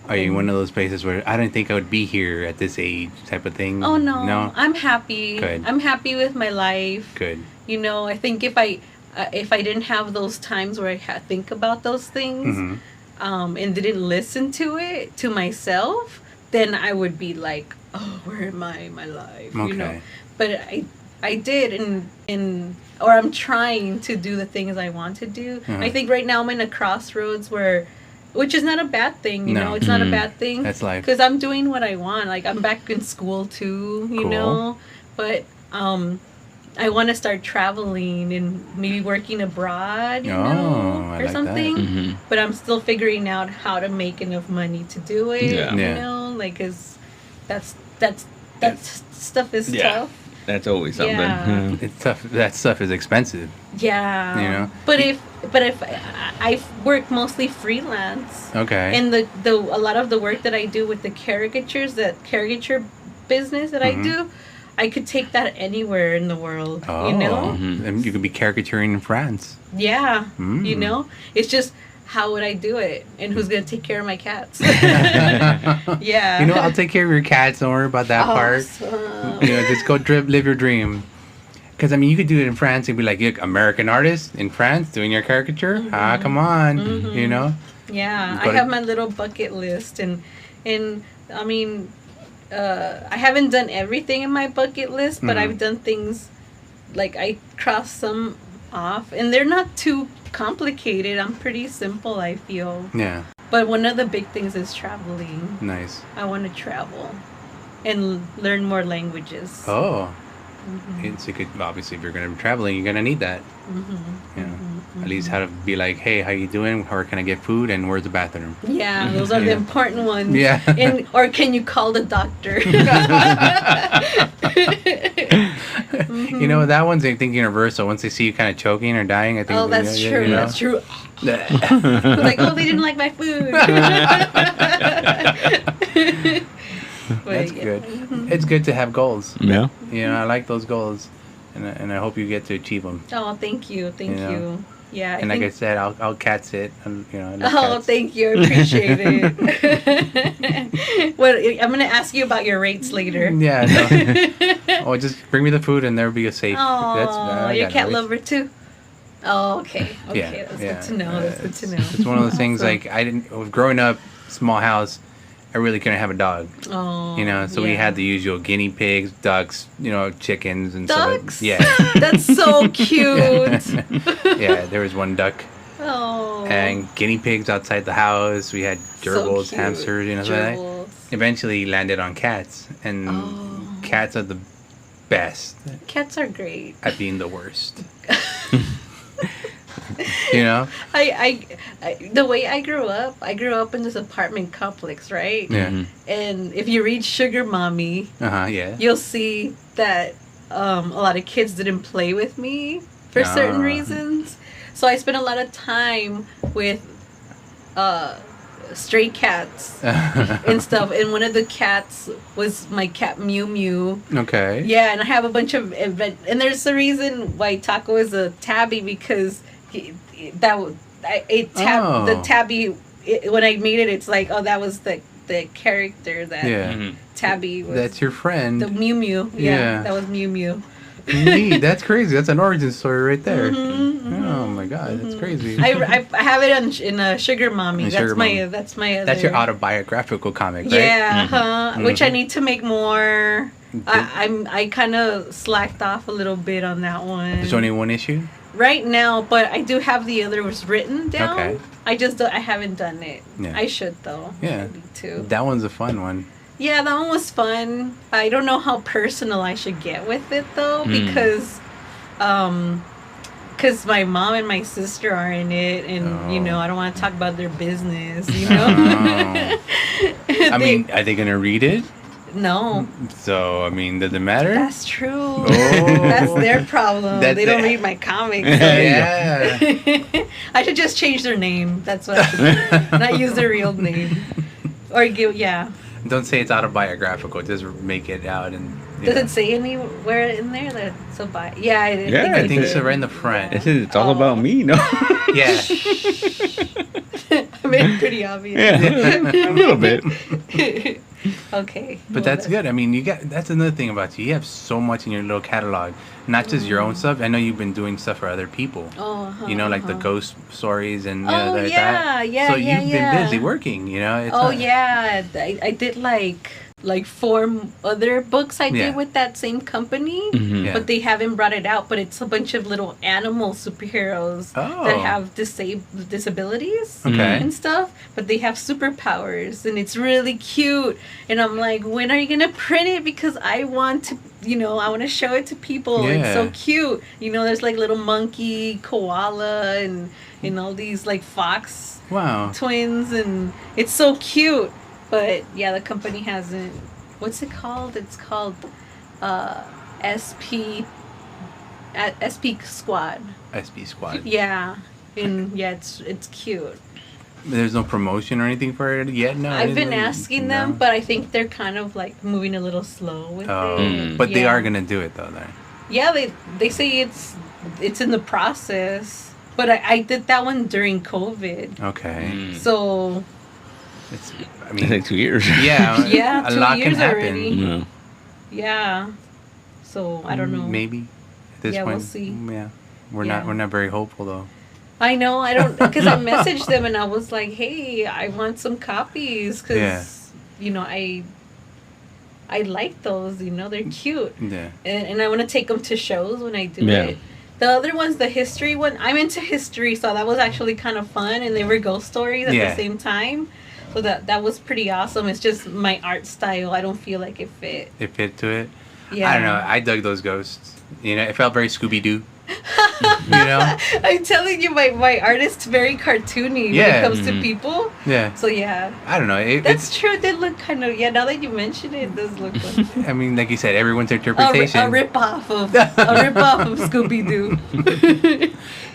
Are you one of those places where I don't think I would be here at this age type of thing? Oh no, No? I'm happy. Good. I'm happy with my life. Good. You know, I think if I didn't have those times where I think about those things, and didn't listen to myself, then I would be like, oh, where am I in my life? Okay. You know, but I did, or I'm trying to do the things I want to do. I think right now I'm in a crossroads which is not a bad thing, you know. It's not a bad thing. That's life. Because I'm doing what I want. Like, I'm back in school too, you know. But I want to start traveling and maybe working abroad, you know, or like something. But I'm still figuring out how to make enough money to do it, you know. Like, 'cause that's stuff is tough. That's always something. Yeah. It's tough. That stuff is expensive. Yeah. You know? But if I work mostly freelance. Okay. And a lot of the work that I do with the caricatures, that caricature business that I do, I could take that anywhere in the world. Oh. You know? And you could be caricaturing in France. Yeah. You know? It's just, how would I do it? And who's going to take care of my cats? Yeah. You know, I'll take care of your cats. Don't worry about that part. You know, just go live your dream. Because, I mean, you could do it in France and be like, look, American artist in France doing your caricature? Come on. You know? Yeah. I have my little bucket list. And I mean, I haven't done everything in my bucket list, but I've done things, like I crossed some off. And they're not too complicated. I'm pretty simple, I feel. Yeah. But one of the big things is traveling. Nice. I want to travel and learn more languages. Oh. It's a good, obviously, if you're going to be traveling, you're going to need that. You know, at least how to be like, hey, how you doing? Where can I get food? And where's the bathroom? Yeah, those are the important ones. Yeah. Or can you call the doctor? You know, that one's, I think, universal. Once they see you kind of choking or dying, I think. Oh, that's true. You know? That's true. Like, oh, they didn't like my food. That's good. It's good to have goals. Yeah. You know, I like those goals, and I hope you get to achieve them. Oh, thank you. Thank you. Yeah. And like I said, I'll cat sit. And, you know. I love cats. Thank you. I appreciate it. Well, I'm gonna ask you about your rates later. Yeah. No. Oh, just bring me the food, and there'll be a safe. Oh, you're a cat lover too. Oh, okay. Okay, Yeah, that's yeah. good to know. That's good to know. It's one of those things. Like growing up, small house. I really couldn't have a dog. Oh, you know, so we had the usual guinea pigs, ducks, you know, chickens and ducks. stuff. Yeah. That's so cute. Yeah, there was one duck. Oh. And guinea pigs outside the house. We had gerbils, so hamsters, you know, gerbils. So eventually landed on cats. And cats are the best. Cats are great. At being the worst. You know? I the way I grew up in this apartment complex, right? Yeah. And if you read Sugar Mommy, yeah. you'll see that a lot of kids didn't play with me for certain reasons. So I spent a lot of time with stray cats and stuff. And one of the cats was my cat Mew Mew. Okay. Yeah, and I have a bunch of and there's a reason why Taco is a tabby, because the tabby, when I made it, it's like, oh, that was the character that Tabby was. That's your friend. The Mew Mew. Yeah, that was Mew Mew. Neat. That's crazy. That's an origin story right there. Oh my god, that's crazy. I have it in a Sugar Mommy. That's Sugar my Mommy. that's my other. That's your autobiographical comic, right? Yeah, which I need to make more. I kind of slacked off a little bit on that one. There's only one issue? Right now, but I do have the other was written down. Okay. I haven't done it. Yeah. I should though. Yeah. Maybe too. That one's a fun one. Yeah, that one was fun. I don't know how personal I should get with it though, because my mom and my sister are in it, and you know, I don't want to talk about their business, you know. I mean, are they gonna read it? No. So I mean, does it matter? That's true. Oh. That's their problem. They don't read my comics. Yeah. I should just change their name. That's what I should do. Not use their real name. Or give, Don't say it's autobiographical. Just make it out and. Does it say anywhere in there that it's a bi? Yeah, I think so. Right in the front. It's all about me. No. Yeah. I made it pretty obvious. Yeah, a little bit. Okay. But that's good. I mean, that's another thing about you. You have so much in your little catalog, not just your own stuff. I know you've been doing stuff for other people. Oh, you know, like the ghost stories and Oh, like yeah, that. yeah, So yeah, you've yeah. been busy working. You know. It's Oh not- yeah, I did like 4 other books I Yeah. did with that same company, Mhm. Yeah. but they haven't brought it out. But it's a bunch of little animal superheroes Oh. that have disabilities Okay. and stuff, but they have superpowers, and it's really cute. And I'm like, when are you gonna print it? Because I want to, I want to show it to people. It's so Yeah. cute. There's like little monkey, koala, and all these like fox Wow. twins, and it's so cute. But yeah, the company hasn't. What's it called? It's called SP Squad. SB Squad. Yeah, and yeah, it's cute. There's no promotion or anything for it yet. No. I've been isn't it? asking them, No? but I think they're kind of like moving a little slow with Oh, it. but they Yeah. are gonna do it though. Then. Yeah, they say it's in the process. But I did that one during COVID, Okay. Mm. so It's. I It's mean. like 2 years. Yeah. Yeah, A 2 lot years can happen. already. Yeah. yeah. So I don't know. Maybe. At this Yeah, we'll point. see. Yeah. We're Yeah. not very hopeful though. I know, I don't, because I messaged them and I was like, hey, I want some copies, because, I like those, they're cute. Yeah. And I want to take them to shows when I do Yeah. it. The other one's the history one. I'm into history, so that was actually kind of fun, and they were ghost stories at Yeah. the same time. So that was pretty awesome. It's just my art style. I don't feel like it fit. It fit to it. Yeah. I don't know. I dug those ghosts. It felt very Scooby Doo. you know? I'm telling you, my art is very cartoony when Yeah. it comes to Mhm. people. Yeah. So yeah. I don't know. That's true. It did look kind of, now that you mention it, it does look like I mean, like you said, everyone's a interpretation. rip-off of Scooby-Doo.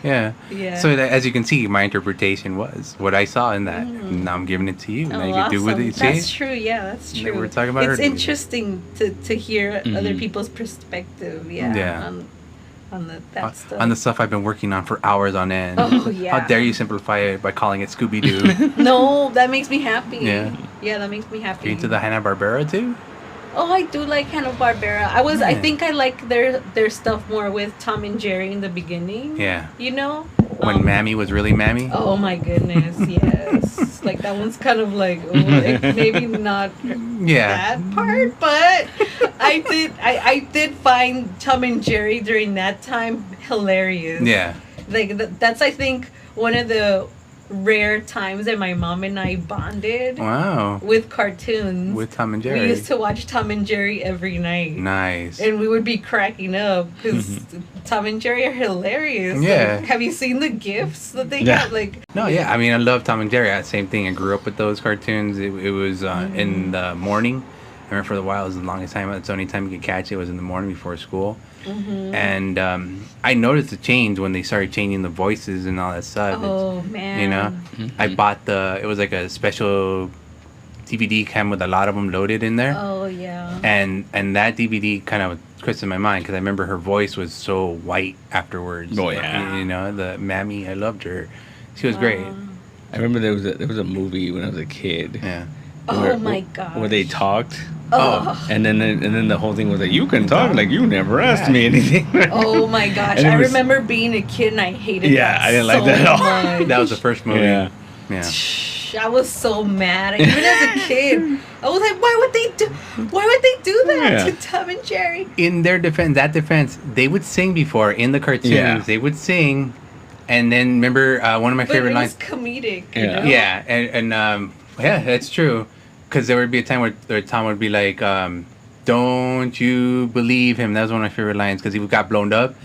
Yeah. Yeah. So as you can see, my interpretation was what I saw in that. Now I'm giving it to you. Now you can do with awesome. it. That's See? true. Yeah, that's That true. we're talking about It's earlier. interesting to hear other Mhm. people's perspective. Yeah. Yeah. On that stuff. On the stuff I've been working on for hours on end. Oh, yeah. How dare you simplify it by calling it Scooby Doo? No, that makes me happy. Yeah. Yeah, that makes me happy. You into the Hanna-Barbera too? Oh, I do like Hanna-Barbera. I Yeah. think I like their stuff more with Tom and Jerry in the beginning. Yeah. When Mammy was really Mammy? Oh my goodness, yes. Like that one's kind of like, maybe not Yeah. that part, but I did find Tom and Jerry during that time hilarious. Yeah. Like that's I think one of the rare times that my mom and I bonded Wow. with cartoons. With Tom and Jerry. We used to watch Tom and Jerry every night. Nice. And we would be cracking up because Tom and Jerry are hilarious. Yeah. Like, have you seen the gifs that they Yeah. got? Like, No, yeah. I mean, I love Tom and Jerry. Same thing. I grew up with those cartoons. It was in the morning. I remember for a while, it was the longest time. It's the only time you could catch it was in the morning before school. And I noticed the change when they started changing the voices and all that stuff. oh man. You know, I bought it was like a special DVD cam with a lot of them loaded in there. Oh yeah. And that DVD kind of twisted my mind because I remember her voice was so white afterwards. Oh, yeah. You know, the Mammy, I loved her. She was great. I remember there was a movie when I was a kid. Yeah. Oh my god. Where they talked. Oh. And then the whole thing was like, you can talk like you never asked me anything. Oh my gosh. And it I was- remember being a kid and I hated Yeah, that I didn't like so that at all. much. That was the first movie. Yeah. Yeah. I was so mad. Even as a kid, I was like, why would they do that Yeah. to Tom and Jerry? In their defense, they would sing before in the cartoons. Yeah. They would sing, and then remember one of my But favorite it lines. was comedic. You Yeah. know? Yeah, and yeah, that's true. Because there would be a time where Tom would be like, "Don't you believe him?" That was one of my favorite lines because he got blown up,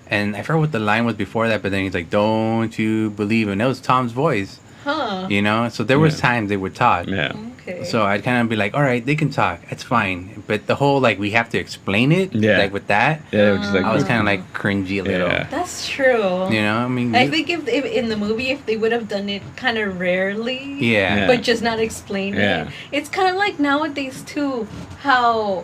and I forgot what the line was before that. But then he's like, "Don't you believe him?" That was Tom's voice, Huh. you know. So there was Yeah. times they would talk. Yeah. Okay. So I'd kind of be like, "All right, they can talk. It's fine." But the whole like we have to explain it, Yeah. like with that, Yeah, it was just like I was kind of like cringy a little. Yeah. That's true. You know, I mean, I think if in the movie, if they would have done it kind of rarely, yeah. Yeah. but just not explain Yeah. it, it's kind of like nowadays too, how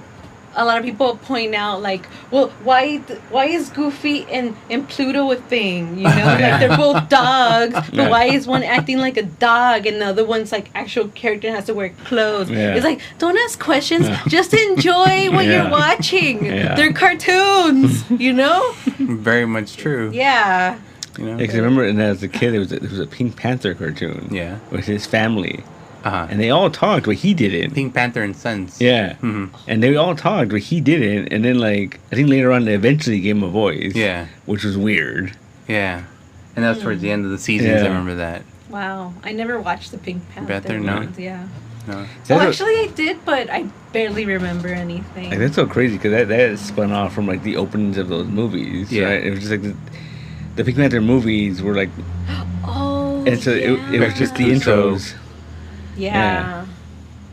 a lot of people point out like, well, why is Goofy and Pluto a thing? You know, like they're both dogs, but why is one acting like a dog and the other one's like actual character and has to wear clothes? Yeah. It's like, don't ask questions, just enjoy what you're watching. Yeah. They're cartoons, you know. Very much true. Yeah. You know? Because I remember, and as a kid, there was a Pink Panther cartoon. Yeah. With his family. Uh-huh. And they all talked, but he didn't. Pink Panther and Sons. Yeah. Mm-hmm. And they all talked, but he didn't. And then, like, I think later on, they eventually gave him a voice. Yeah. Which was weird. Yeah. And that was towards the end of the seasons. I remember that. Wow. I never watched the Pink Panther no? ones. Yeah. No. Well, actually, I did, but I barely remember anything. Like, that's so crazy, because that spun off from, like, the openings of those movies. Yeah. Right? It was just, like, the Pink Panther movies were, like... Oh, and so it was just the intros. Yeah.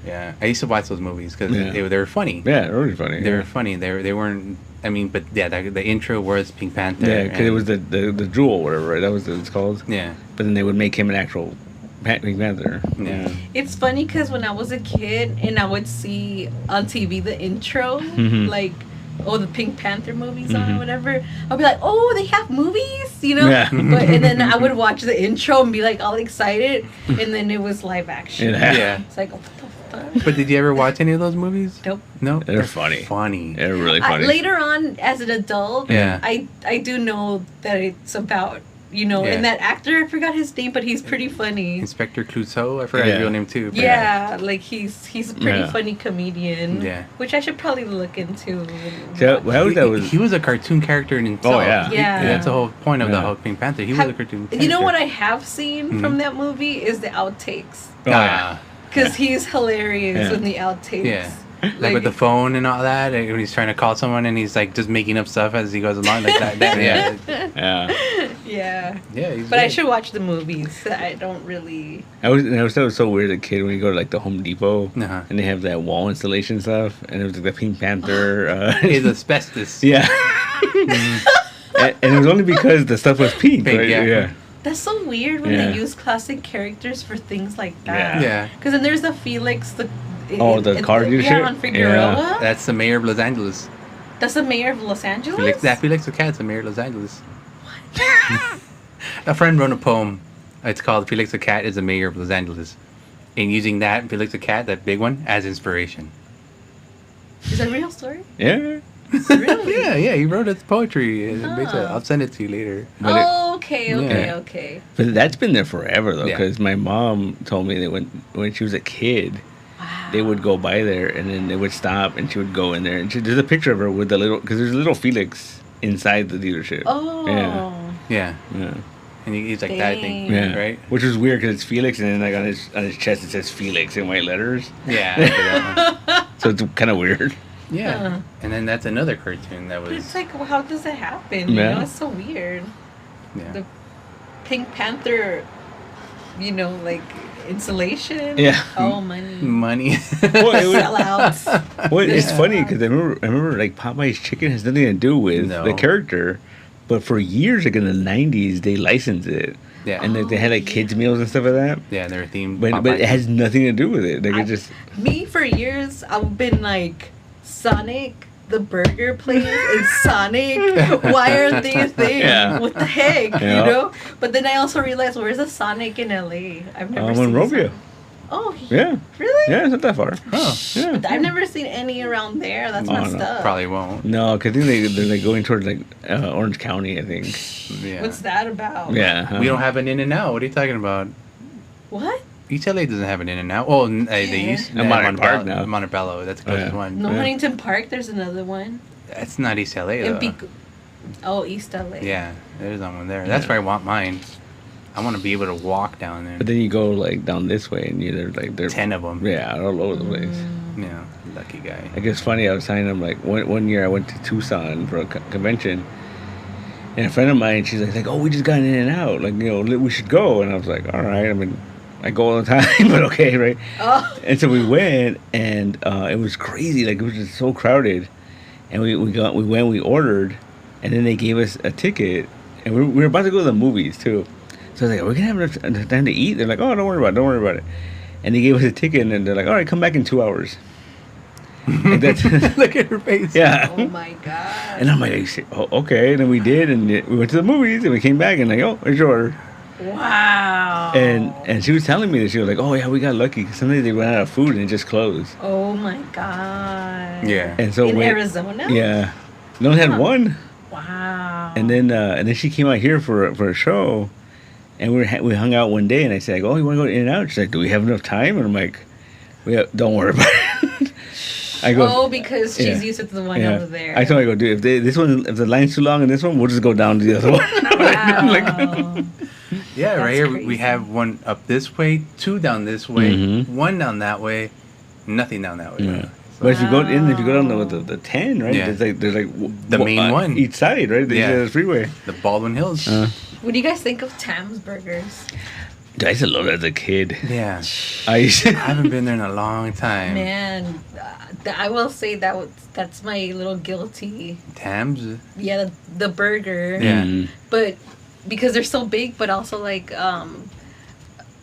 Yeah. I used to watch those movies because they were funny. Yeah, they were really funny. They were funny. They weren't... I mean, but yeah, the intro was Pink Panther. Yeah, because it was the jewel or whatever, right? That was what it's called. Yeah. But then they would make him an actual Pink Panther. Yeah. It's funny because when I was a kid and I would see on TV the intro, like, the Pink Panther movies on or whatever, I'd be like, oh, they have movies, you know? Yeah. And then I would watch the intro and be like all excited, and then it was live action. Yeah. It's like, what the fuck? But did you ever watch any of those movies? Nope. No? They're funny. Funny. They're really funny. Later on, as an adult, I do know that it's about, and that actor, I forgot his name, but he's pretty funny. Inspector Clouseau, I forgot his real name too. Yeah, like he's a pretty funny comedian. Yeah. Which I should probably look into. He was a cartoon character in himself. Oh, yeah. Yeah. That's the whole point of the whole Pink Panther. He was a cartoon character. You know what I have seen from that movie is the outtakes. Oh, yeah. Because he's hilarious in the outtakes. Yeah. Like with the phone and all that, and when he's trying to call someone and he's like just making up stuff as he goes along, like that Yeah. Yeah. But I should watch the movies. I don't really. I always thought it was so weird as a kid when you go to like the Home Depot and they have that wall installation stuff, and it was like the Pink Panther. It's asbestos. Yeah. and it was only because the stuff was pink right? Yeah. That's so weird when they use classic characters for things like that. Yeah. Because then there's the Felix, the car dealership? Yeah, on Figueroa. Yeah. That's the mayor of Los Angeles. That's the mayor of Los Angeles? Felix the Cat's the mayor of Los Angeles. What? A friend wrote a poem. It's called Felix the Cat is the mayor of Los Angeles. And using that, Felix the Cat, that big one, as inspiration. Is that a real story? Yeah. Really? Yeah, he wrote his poetry. I'll send it to you later. Okay. But that's been there forever, though, because my mom told me that when she was a kid, they would go by there, and then they would stop, and she would go in there. And there's a picture of her with the little, because there's a little Felix inside the dealership. Oh. Yeah. And he's like that thing, right? Which is weird, because it's Felix, and then like on his chest it says Felix in white letters. Yeah. So it's kind of weird. Yeah. And then that's another cartoon that was... But it's like, how does that happen? You know, it's so weird. Yeah. The Pink Panther, like insulation. Yeah. Oh, money. Money. Sellouts. Well, it's funny because I remember like Popeye's Chicken has nothing to do with the character, but for years, like in the 90s, they licensed it. Yeah. And they had like kids meals and stuff like that. Yeah, they were themed. But it has nothing to do with it. Like Me for years, I've been like Sonic the burger place and Sonic. Why aren't they a thing? Yeah. What the heck, you know? But then I also realized, where's the Sonic in LA? I've never seen Monrovia. Oh, yeah. Really? Yeah, it's not that far. Oh. Yeah. I've never seen any around there. That's messed up. Probably won't. No, because I think they're like going towards like Orange County, I think. Yeah. What's that about? Yeah. We don't have an In-N-Out. What are you talking about? What? East LA doesn't have an In-N-Out. Oh, they used to. Montebello now. Montebello. That's the closest one. No, Huntington Park, there's another one. That's not East LA, though. East LA. Yeah, there's one there. That's where I want mine. I want to be able to walk down there. But then you go like down this way, and there's 10 of them. Yeah, all over the place. Yeah, lucky guy. Like it's funny. I was telling them like one year I went to Tucson for a convention, and a friend of mine, she's like, "Oh, we just got in and out. Like we should go." And I was like, "All right." I mean, I go all the time, but okay, right? Oh. And so we went, and it was crazy. Like it was just so crowded, and we ordered, and then they gave us a ticket, and we were about to go to the movies too. So I was like, "Are we gonna have enough time to eat?" They're like, "Oh, don't worry about it. And they gave us a ticket, and then they're like, "All right, come back in 2 hours." Like that's Look at her face. yeah. Oh my god. And I'm like, oh, okay. And then we did, and we went to the movies, and we came back, and like, oh, it's your order. Wow. And she was telling me that she was like, oh yeah, we got lucky because sometimes they run out of food and it just closed. Oh my god. Yeah. And so In Arizona? yeah, they only had one. Wow. And then she came out here for a show, and we hung out one day, and I said, like, oh, you want to go in and out? She's like, do we have enough time? And I'm like, don't worry about it. I go, oh, because she's used to the one over there. I told her, I go, dude, if the line's too long in this one, we'll just go down to the other one. Wow. Yeah, That's right here crazy. we have one up this way, 2 down this way, Mhm. 1 down that way, nothing down that way. Yeah. But if you go down the 10, right? Yeah. There's like The main one. each side, right? The freeway. The Baldwin Hills. What do you guys think of Tam's Burgers? Dude, I used to love it as a kid. Yeah. I used I to, haven't been there in a long time. Man, I will say that's my little guilty. Tams? Yeah, the burger. Yeah. Mm. But because they're so big, but also like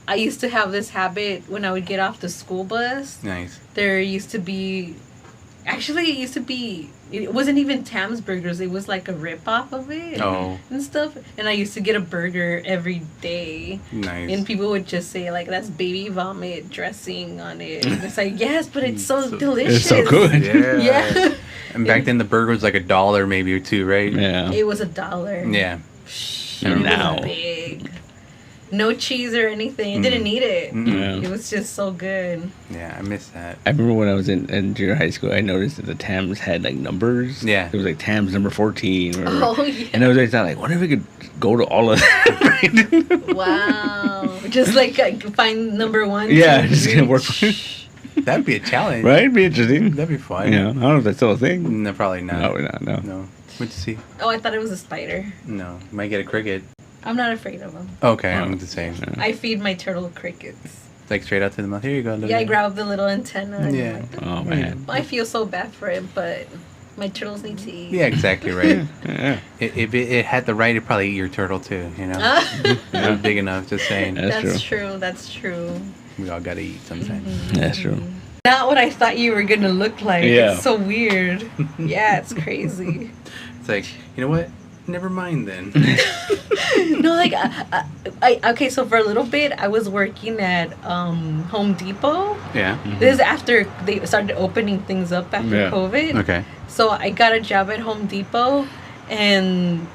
I used to have this habit when I would get off the school bus. Nice. There used to be, actually, it wasn't even Tam's Burgers. It was like a rip-off of it Oh, and stuff. And I used to get a burger every day. nice. And people would just say, like, that's baby vomit dressing on it. And it's like, yes, but it's so So- delicious. it's so good. Yeah. Yeah. And back then the burger was like $1 maybe or 2, right? Yeah. It was $1. Yeah. And it Now. was big. No cheese or anything. I didn't need it. Yeah. It was just so good. Yeah, I miss that. I remember when I was in junior high school, I noticed that the Tams had like numbers. Yeah. It was like Tams number 14. Or, Oh, yeah. And I was always like, wonder if we could go to all of that. Wow. Just like find number 1. Yeah, two, just three. gonna work. That'd be a challenge. Right? It'd be interesting. That'd be fun. Yeah. I don't know if that's still a thing. No, probably not. No, not. No. No. What'd you see? Oh, I thought it was a spider. No. You might get a cricket. I'm not afraid of them. Okay, Oh. I'm the same. Yeah. I feed my turtle crickets. It's like straight out to the mouth. Here you go. Look Yeah, I at it. grab the little antenna. And Yeah. like, Oh, man. I feel so bad for it, but my turtles need to eat. Yeah, exactly right. Yeah. If it had the right, it'd probably eat your turtle too. You know, Ah, Not big enough. Just saying. That's that's true. That's true. We all gotta eat sometimes. That's true. Not what I thought you were gonna look like. Yeah. It's so weird. Yeah, it's crazy. It's like, you know what? Never mind then. No, like I okay. So for a little bit, I was working at Home Depot. Yeah. This is after they started opening things up after Yeah. COVID. Okay. So I got a job at Home Depot, and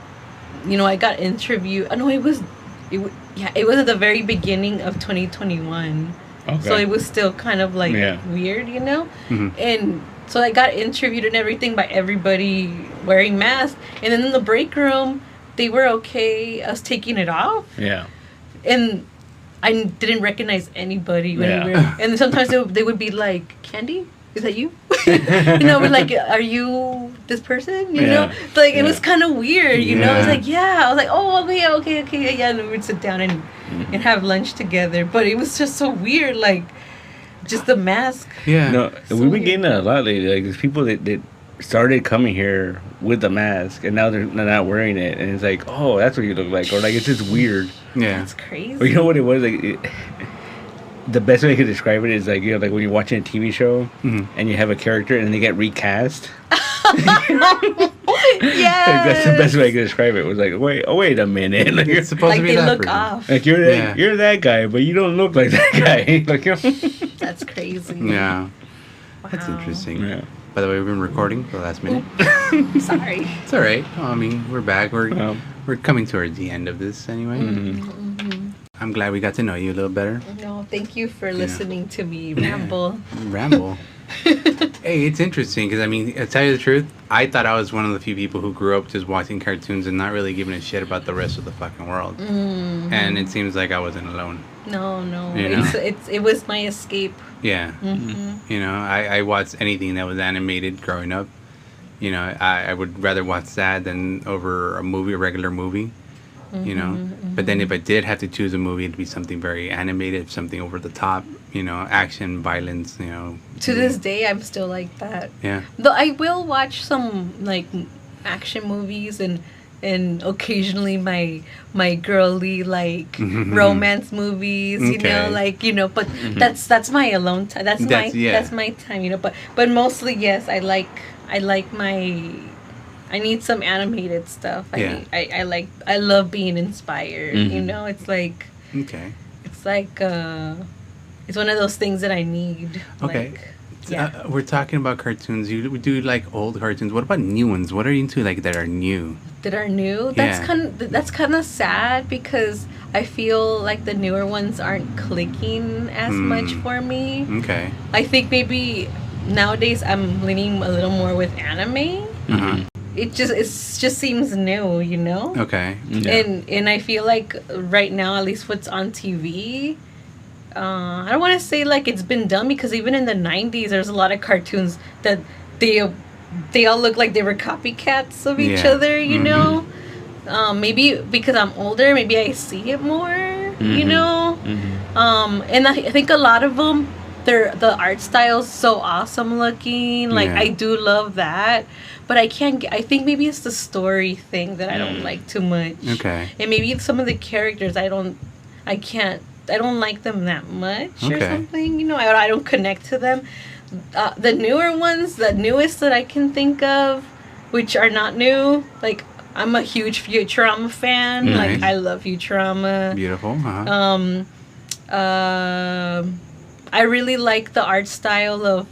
I got interviewed. Oh no, it was at the very beginning of 2021. Okay. So it was still kind of like Yeah. weird, Mhm. And so I got interviewed and everything by everybody wearing masks. And then in the break room, they were okay us taking it off. Yeah. And I didn't recognize anybody when Yeah. we were. And sometimes they would be like, "Candy, is that you?" But like, "Are you this person?" Yeah. Like it Yeah. was kind of weird. I was Yeah. like, "Yeah." I was like, "Oh, okay, yeah." And we would sit down and have lunch together. But it was just so weird, like just the mask. Yeah. No, So we've been weird. getting that a lot lately. Like, there's people that started coming here with the mask, and now they're not wearing it, and it's like, oh, that's what you look like, or like it's just weird. Yeah. It's crazy. Or you know what it was like? The best way I could describe it is like like when you're watching a TV show Mhm. and you have a character and they get recast. Yeah. Like, that's the best way I could describe it. Was like, wait a minute, like, It's supposed to Like be they that look person. off. like you're Yeah. you're that guy, but you don't look like that guy. Like, That's crazy. Yeah. That's Wow. interesting. yeah. By the way, we've been recording for the last minute. Sorry. It's all right. I mean, we're back. Well. We're coming towards the end of this anyway. Mhm. I'm glad we got to know you a little better. No, thank you for listening to me ramble. Ramble. Hey, it's interesting because I mean, to tell you the truth, I thought I was one of the few people who grew up just watching cartoons and not really giving a shit about the rest of the fucking world. And it seems like I wasn't alone. No, You know? it was my escape. Yeah. You know, I watched anything that was animated growing up. You know, I would rather watch that than over a regular movie. You know, but then if I did have to choose a movie, it'd be something very animated, something over the top. You know, action, violence. You know. To this day, I'm still like that. Yeah. Though I will watch some like action movies and and occasionally my girly like romance movies, you know, Okay. like, you know, but that's my alone time. That's my time, you know. But mostly, yes, I like my. I need some animated stuff. Yeah. I love being inspired. You know, it's like Okay. it's like it's one of those things that I need. Okay. Like, yeah. We're talking about cartoons. You do like old cartoons. What about new ones? What are you into like that are new? That are new. Yeah. That's kind of sad because I feel like the newer ones aren't clicking as much for me. Okay. I think maybe nowadays I'm leaning a little more with anime. It just seems new, you know. Okay. And I feel like right now, at least what's on TV, I don't want to say like it's been done because even in the 90s, there's a lot of cartoons that they all look like they were copycats of each other, you know. Maybe because I'm older, maybe I see it more, you know. And I think a lot of them, the art style's so awesome looking. Like I do love that. But I can't. I think maybe it's the story thing that I don't like too much. Okay. And maybe some of the characters I don't like them that much or something. You know, I don't connect to them. The newer ones, the newest that I can think of, which are not new. Like I'm a huge Futurama fan. Nice. Like I love Futurama. Beautiful. I really like the art style of.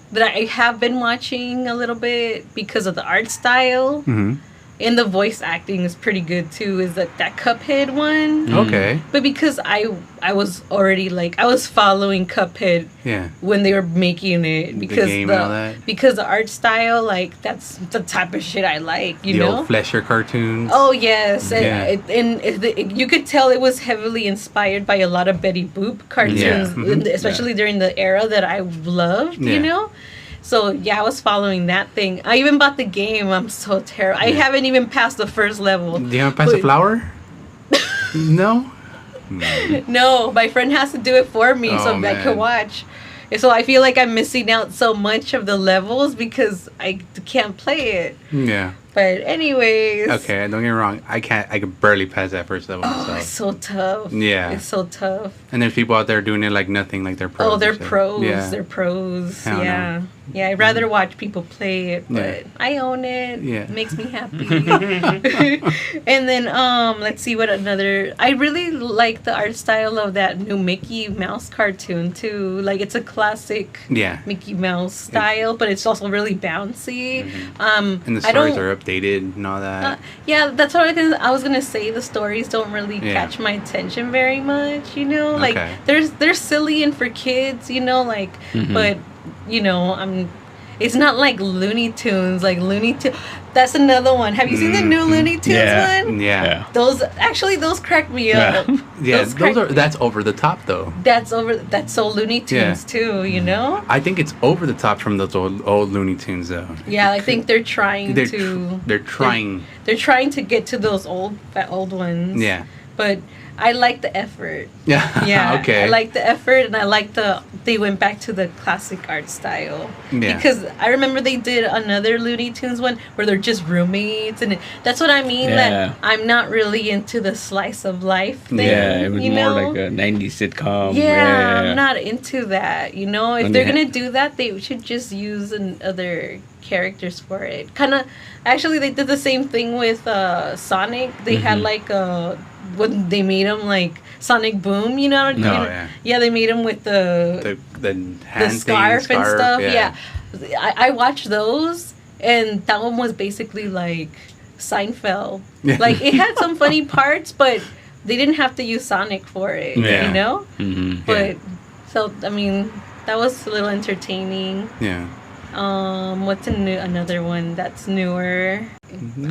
That I have been watching a little bit because of the art style. And the voice acting is pretty good too. Is that Cuphead one? Okay. But because I was already like I was following Cuphead when they were making it because the game and all that. Because the art style, like that's the type of shit I like, you know. The old Flesher cartoons. Oh yes, and you could tell it was heavily inspired by a lot of Betty Boop cartoons, especially during the era that I loved, you know. So yeah, I was following that thing. I even bought the game. I'm so terrible. I haven't even passed the first level. Do you haven't passed the flower? No. No, my friend has to do it for me so I can watch. And so I feel like I'm missing out so much of the levels because I can't play it. Yeah. But anyways. Okay, don't get me wrong. I can barely pass that first level. Oh, it's so tough. Yeah. It's so tough. And there's people out there doing it like nothing, like they're pros. Oh, they're pros. Yeah. They're pros. I don't Yeah. know. Yeah, I'd rather watch people play it, but I own it. Yeah. It makes me happy. And then let's see what another I really like the art style of that new Mickey Mouse cartoon too. Like it's a classic Mickey Mouse style, but it's also really bouncy. And the stories are updated and all that. Yeah, that's what I was gonna say. The stories don't really catch my attention very much, you know. Like they're silly and for kids, you know, like but you know, it's not like Looney Tunes, that's another one. Have you seen the new Looney Tunes one? Yeah. Those crack me up. Yeah, that's over the top though. That's so Looney Tunes too, you know? I think it's over the top from those old Looney Tunes though. Yeah, I think they're trying They're trying to get to those old ones. Yeah. But I like the effort. Yeah. Yeah. Okay. I like the effort, and I like they went back to the classic art style. Yeah. Because I remember they did another Looney Tunes one where they're just roommates, and that's what I mean. That I'm not really into the slice of life thing. Yeah, it was more like a 90s sitcom. Yeah, I'm not into that. You know, if they're gonna do that, they should just use other characters for it. Kind of. Actually, they did the same thing with Sonic. They had like when they made him like Sonic Boom, you know? Yeah, they made him with the scarf and stuff. Yeah. I watched those, and that one was basically like Seinfeld. Like it had some funny parts, but they didn't have to use Sonic for it, you know? But so I mean, that was a little entertaining. Yeah. What's another one that's newer?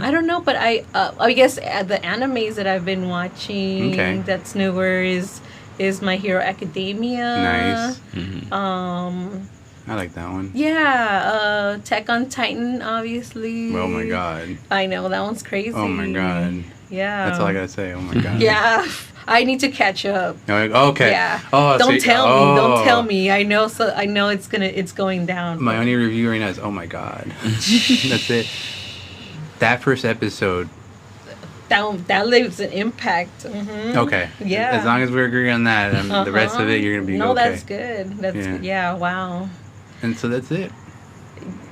I don't know, but I guess the animes that I've been watching that's newer is My Hero Academia. Nice. I like that one. Yeah, Attack on Titan, obviously. Oh my god. I know, that one's crazy. Oh my god. Yeah. That's all I gotta say. Oh my god. Yeah. I need to catch up. Okay. Yeah. Oh, Don't tell me. I know it's going down. My only review right now is oh my god. That's it. that first episode. That leaves an impact. Okay. Yeah. As long as we agree on that, the rest of it, you're gonna be no, okay. that's good. That's yeah. Wow. And so that's it.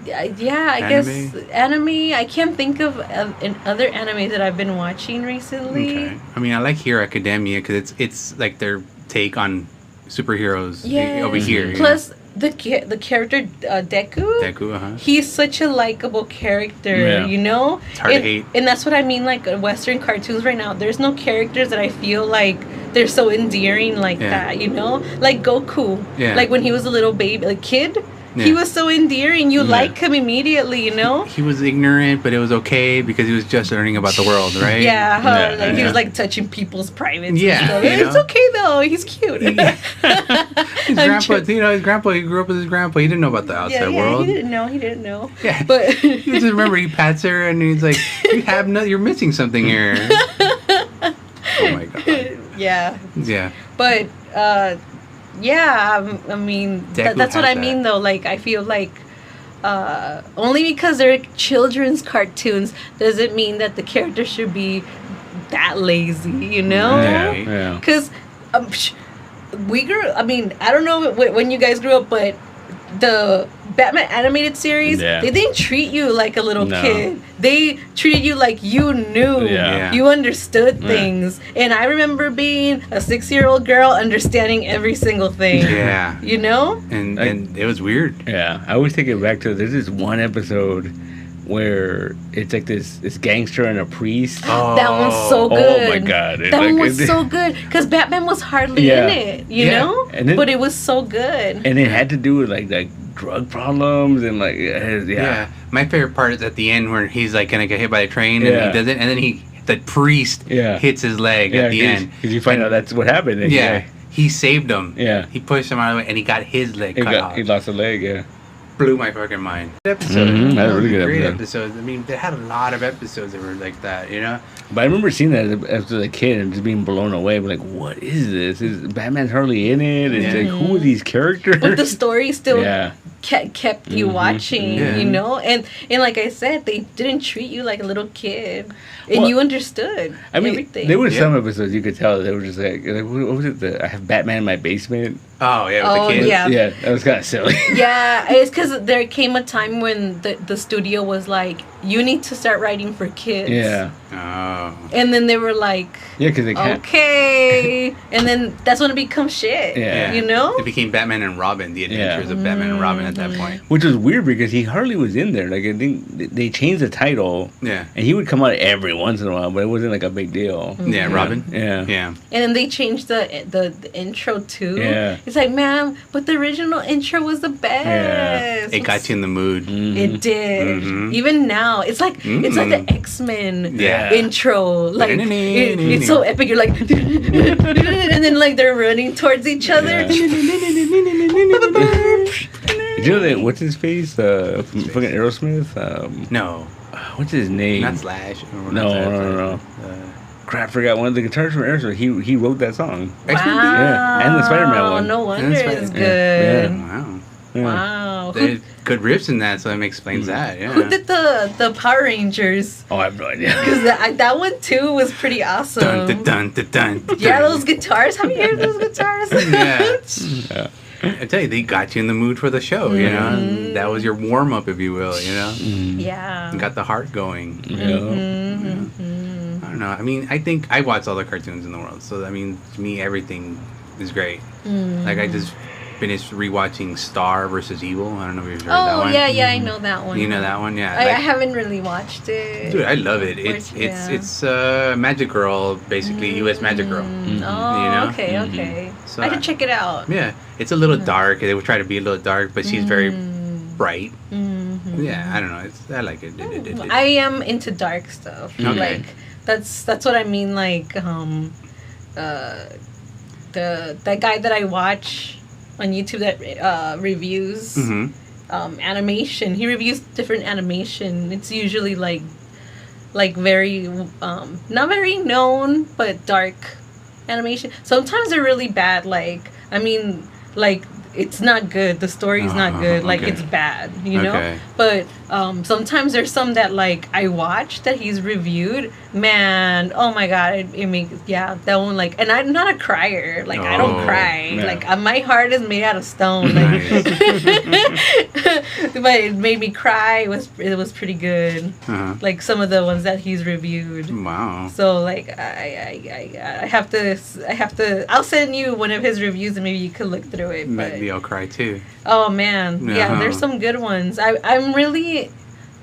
Yeah, I guess anime. I can't think of other anime that I've been watching recently. Okay. I mean, I like Hero Academia because it's like their take on superheroes over here. Plus, the character Deku, he's such a likable character, you know? It's hard to hate. And that's what I mean, like, Western cartoons right now, there's no characters that I feel like they're so endearing like that, you know? Like Goku. Yeah. Like, when he was a little baby, like, kid, he was so endearing. You like him immediately, you know? He was ignorant, but it was okay because he was just learning about the world, right? He was, like, touching people's privates and stuff. It's okay, though. He's cute. His grandpa, he grew up with his grandpa. He didn't know about the outside world. He didn't know. Yeah. But you just remember he pats her and he's like, you're missing something here. Oh, my God. Yeah. But, I mean, that's what I mean, though. Like, I feel like only because they're children's cartoons doesn't mean that the character should be that lazy, you know? Yeah. Because we grew. I mean, I don't know when you guys grew up, but the Batman animated series, they didn't treat you like a little kid. They treated you like you knew. You understood things. And I remember being a 6-year-old girl understanding every single thing. Yeah. You know? And it was weird. Yeah. I always take it back to, there's this one episode where it's like this gangster and a priest. Oh. That one's so good. Oh my God. That one was so good. Because Batman was hardly in it, you know? But it was so good. And it had to do with like drug problems and like, My favorite part is at the end where he's like gonna get hit by a train and he doesn't, and then the priest hits his leg at the end. Because you find out that's what happened. And he saved him. Yeah. He pushed him out of the way and he got his leg cut off. He lost a leg, Blew my fucking mind. Episode. That was a really good great episode. episodes. I mean, they had a lot of episodes that were like that, you know? But I remember seeing that as a kid and just being blown away. I'm like, what is this? Batman's hardly in it. It's like, who are these characters? But the story still kept you watching, you know? And like I said, they didn't treat you like a little kid. And you understood everything. There were some episodes you could tell they were just like what was it? I have Batman in my basement. Oh, yeah, with the kids. Yeah, that was kind of silly. Yeah, it's because there came a time when the studio was like, you need to start writing for kids. Yeah. Oh. And then they were like, because they can't. Okay. And then that's when it becomes shit. Yeah. You know? It became Batman and Robin, the adventures of Batman and Robin at that point. Which was weird because he hardly was in there. Like, I think they changed the title. Yeah. And he would come out every once in a while, but it wasn't like a big deal. Yeah, Robin? Yeah. And then they changed the intro too. Yeah. It's like, man, but the original intro was the best. Yeah. It got you in the mood. It did. Even now, it's like the X-Men intro. Like it's so epic. You're like, and then like they're running towards each other. Did you know that what's his face? Fucking Aerosmith. No. What's his name? Not Slash. No. Crap, I forgot one of the guitarists from Aerosmith. He wrote that song. Wow. Yeah, and the Spider-Man one. No wonder it's good. Yeah. Wow. There's good riffs in that, so that explains that. Yeah. Who did the Power Rangers? Oh, I have no idea. Because that one too was pretty awesome. Dun, dun, dun, dun, dun, yeah, those guitars. Have you heard those guitars? Yeah. I tell you, they got you in the mood for the show, you know? And that was your warm-up, if you will, you know? Yeah. And got the heart going. I don't know. I mean, I think I watch all the cartoons in the world. So, I mean, to me, everything is great. Like, I just finished rewatching Star versus Evil. I don't know if you've heard that one. Oh, yeah, I know that one. You know that one? Yeah. I haven't really watched it. Dude, I love it. It's Magic Girl, basically, U.S. Magic Girl. Oh, you know? okay. So I should check it out. Yeah. It's a little dark. They would try to be a little dark, but she's very bright. Yeah, I don't know. I like it. I am into dark stuff. Okay. Like, that's what I mean. Like, that guy that I watch on YouTube that reviews animation. He reviews different animation. It's usually like very not very known but dark animation. Sometimes they're really bad. Like, I mean, like, it's not good. The story's not good. Like, it's bad, you know? But Sometimes there's some that like I watch that he's reviewed. Man, oh my god, it makes that one like. And I'm not a crier. Like I don't cry. Yeah. Like my heart is made out of stone. Like, but it made me cry. It was pretty good. Like some of the ones that he's reviewed. Wow. So like I have to. I'll send you one of his reviews and maybe you could look through it. Maybe I'll cry too. Oh man, yeah, there's some good ones. I'm really.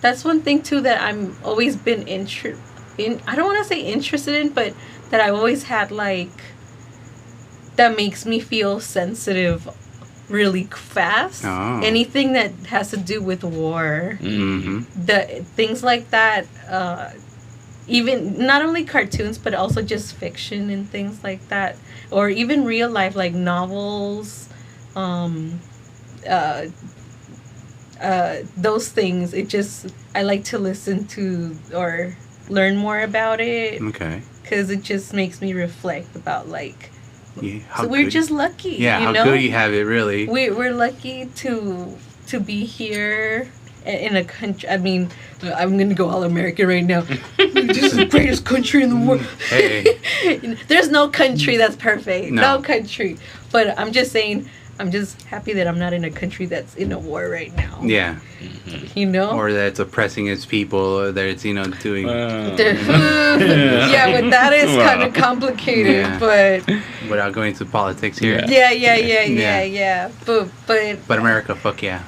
That's one thing too that I'm always been I don't want to say interested in, but that I've always had like that makes me feel sensitive really fast. Oh. Anything that has to do with war, the things like that. Even not only cartoons, but also just fiction and things like that, or even real life like novels. Those things, I like to listen to or learn more about it. Okay. Because it just makes me reflect about like. Yeah, so we're just lucky. Yeah, you how know? good you have it, really. We're lucky to be here in a country. I mean, I'm gonna go all American right now. This is the greatest country in the world. Hey. There's no country that's perfect. No. No country. But I'm just saying. I'm just happy that I'm not in a country that's in a war right now. Yeah. You know? Or that it's oppressing its people, or that it's, doing... Yeah, but that is kind of complicated, Yeah. but... Without going into politics here. Yeah. But America, fuck yeah.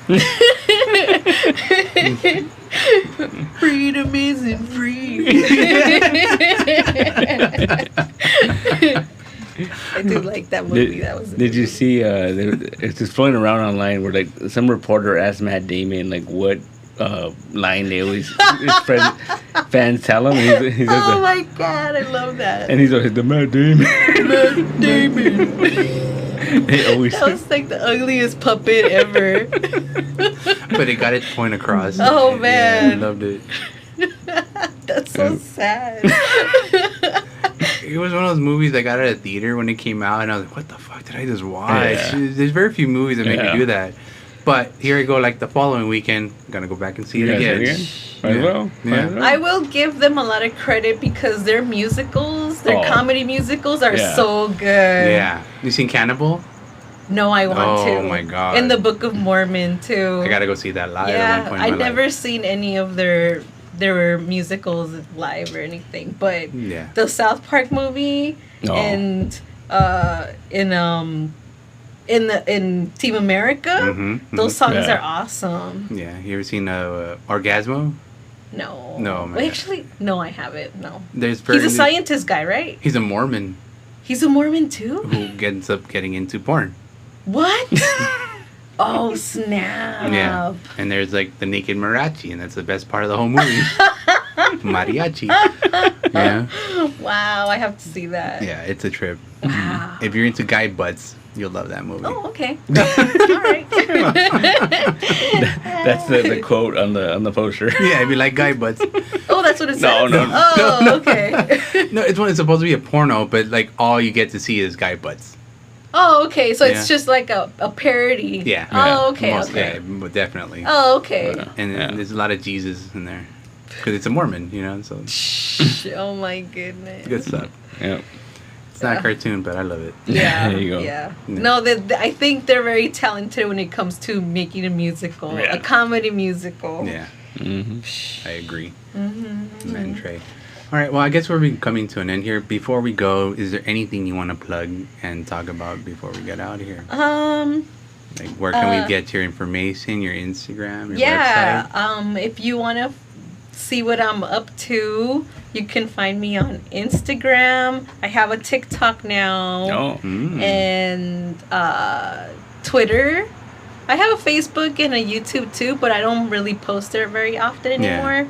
Freedom isn't free. I do like that movie. Did you see? It's just floating around online where like some reporter asked Matt Damon like what line they always his fans tell him. And he's oh my god, I love that. And he's always the Matt Damon. Matt Damon. They always. That was like the ugliest puppet ever. But it got its point across. Oh man, I loved it. That's so sad. It was one of those movies that got out of the theater when it came out, and I was like, what the fuck did I just watch? Yeah. There's very few movies that make me do that. But here I go, like the following weekend, I'm going to go back and see it again. Might as well. I will give them a lot of credit because their musicals, their comedy musicals are so good. Yeah. You seen Cannibal? No, I want to. Oh my god. And the Book of Mormon, too. I got to go see that live yeah, at one point in my I've never life. seen any of their musicals live or anything, but the South Park movie and in Team America, those songs are awesome. Yeah, you ever seen Orgasmo? No. No, man. Well, actually, no, I haven't. No. He's a scientist guy, right? He's a Mormon. He's a Mormon too? Who ends up getting into porn. What? Oh, snap. Yeah. And there's like the naked mariachi, and that's the best part of the whole movie. Mariachi. Yeah. Wow, I have to see that. Yeah, it's a trip. Wow. If you're into guy butts, you'll love that movie. Oh, okay. All right. That's the quote on the poster. Yeah, if you like guy butts. Oh, that's what it says? No. Oh, okay. No, it's supposed to be a porno, but like all you get to see is guy butts. Oh, okay. So it's just like a parody. Yeah. Oh, okay. Yeah, but definitely. Oh, okay. And there's a lot of Jesus in there. Because it's a Mormon, so. Oh, my goodness. Good stuff. Yeah. It's not a cartoon, but I love it. Yeah. There you go. Yeah. No, I think they're very talented when it comes to making a musical, a comedy musical. Yeah. I agree. Man, Trey. All right, well, I guess we're coming to an end here. Before we go, is there anything you want to plug and talk about before we get out of here? Like, where can we get your information, your Instagram, your website? If you want to see what I'm up to, you can find me on Instagram. I have a TikTok now. And Twitter. I have a Facebook and a YouTube too, but I don't really post there very often anymore.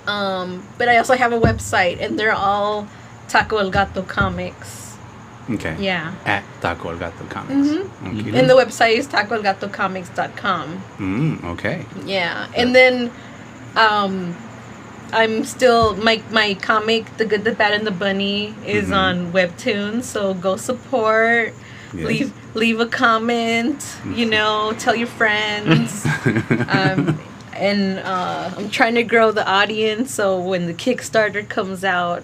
But I also have a website, and they're all Taco El Gato comics. Okay. Yeah. At Taco El Gato Comics. Okay. And the website is tacoelgatocomics.com. Okay. Yeah. And then I'm still my comic, The Good, the Bad, and the Bunny, is on Webtoons, so go support. Yes. Leave a comment, tell your friends. And I'm trying to grow the audience, so when the Kickstarter comes out,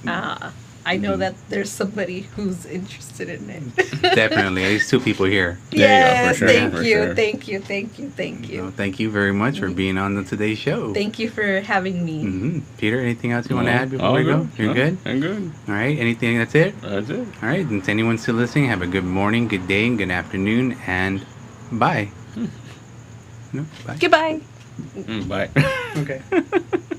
I know that there's somebody who's interested in it. Definitely. At least 2 people here. Yes, There you go, thank for you, sure. thank you, thank you, thank you. Well, thank you very much for being on today's show. Thank you for having me. Peter, anything else you want to add before we go? You're good? I'm good. All right. Anything? That's it? That's it. All right. And to anyone still listening, have a good morning, good day, and good afternoon, and bye. No, bye. Goodbye. Bye. Okay.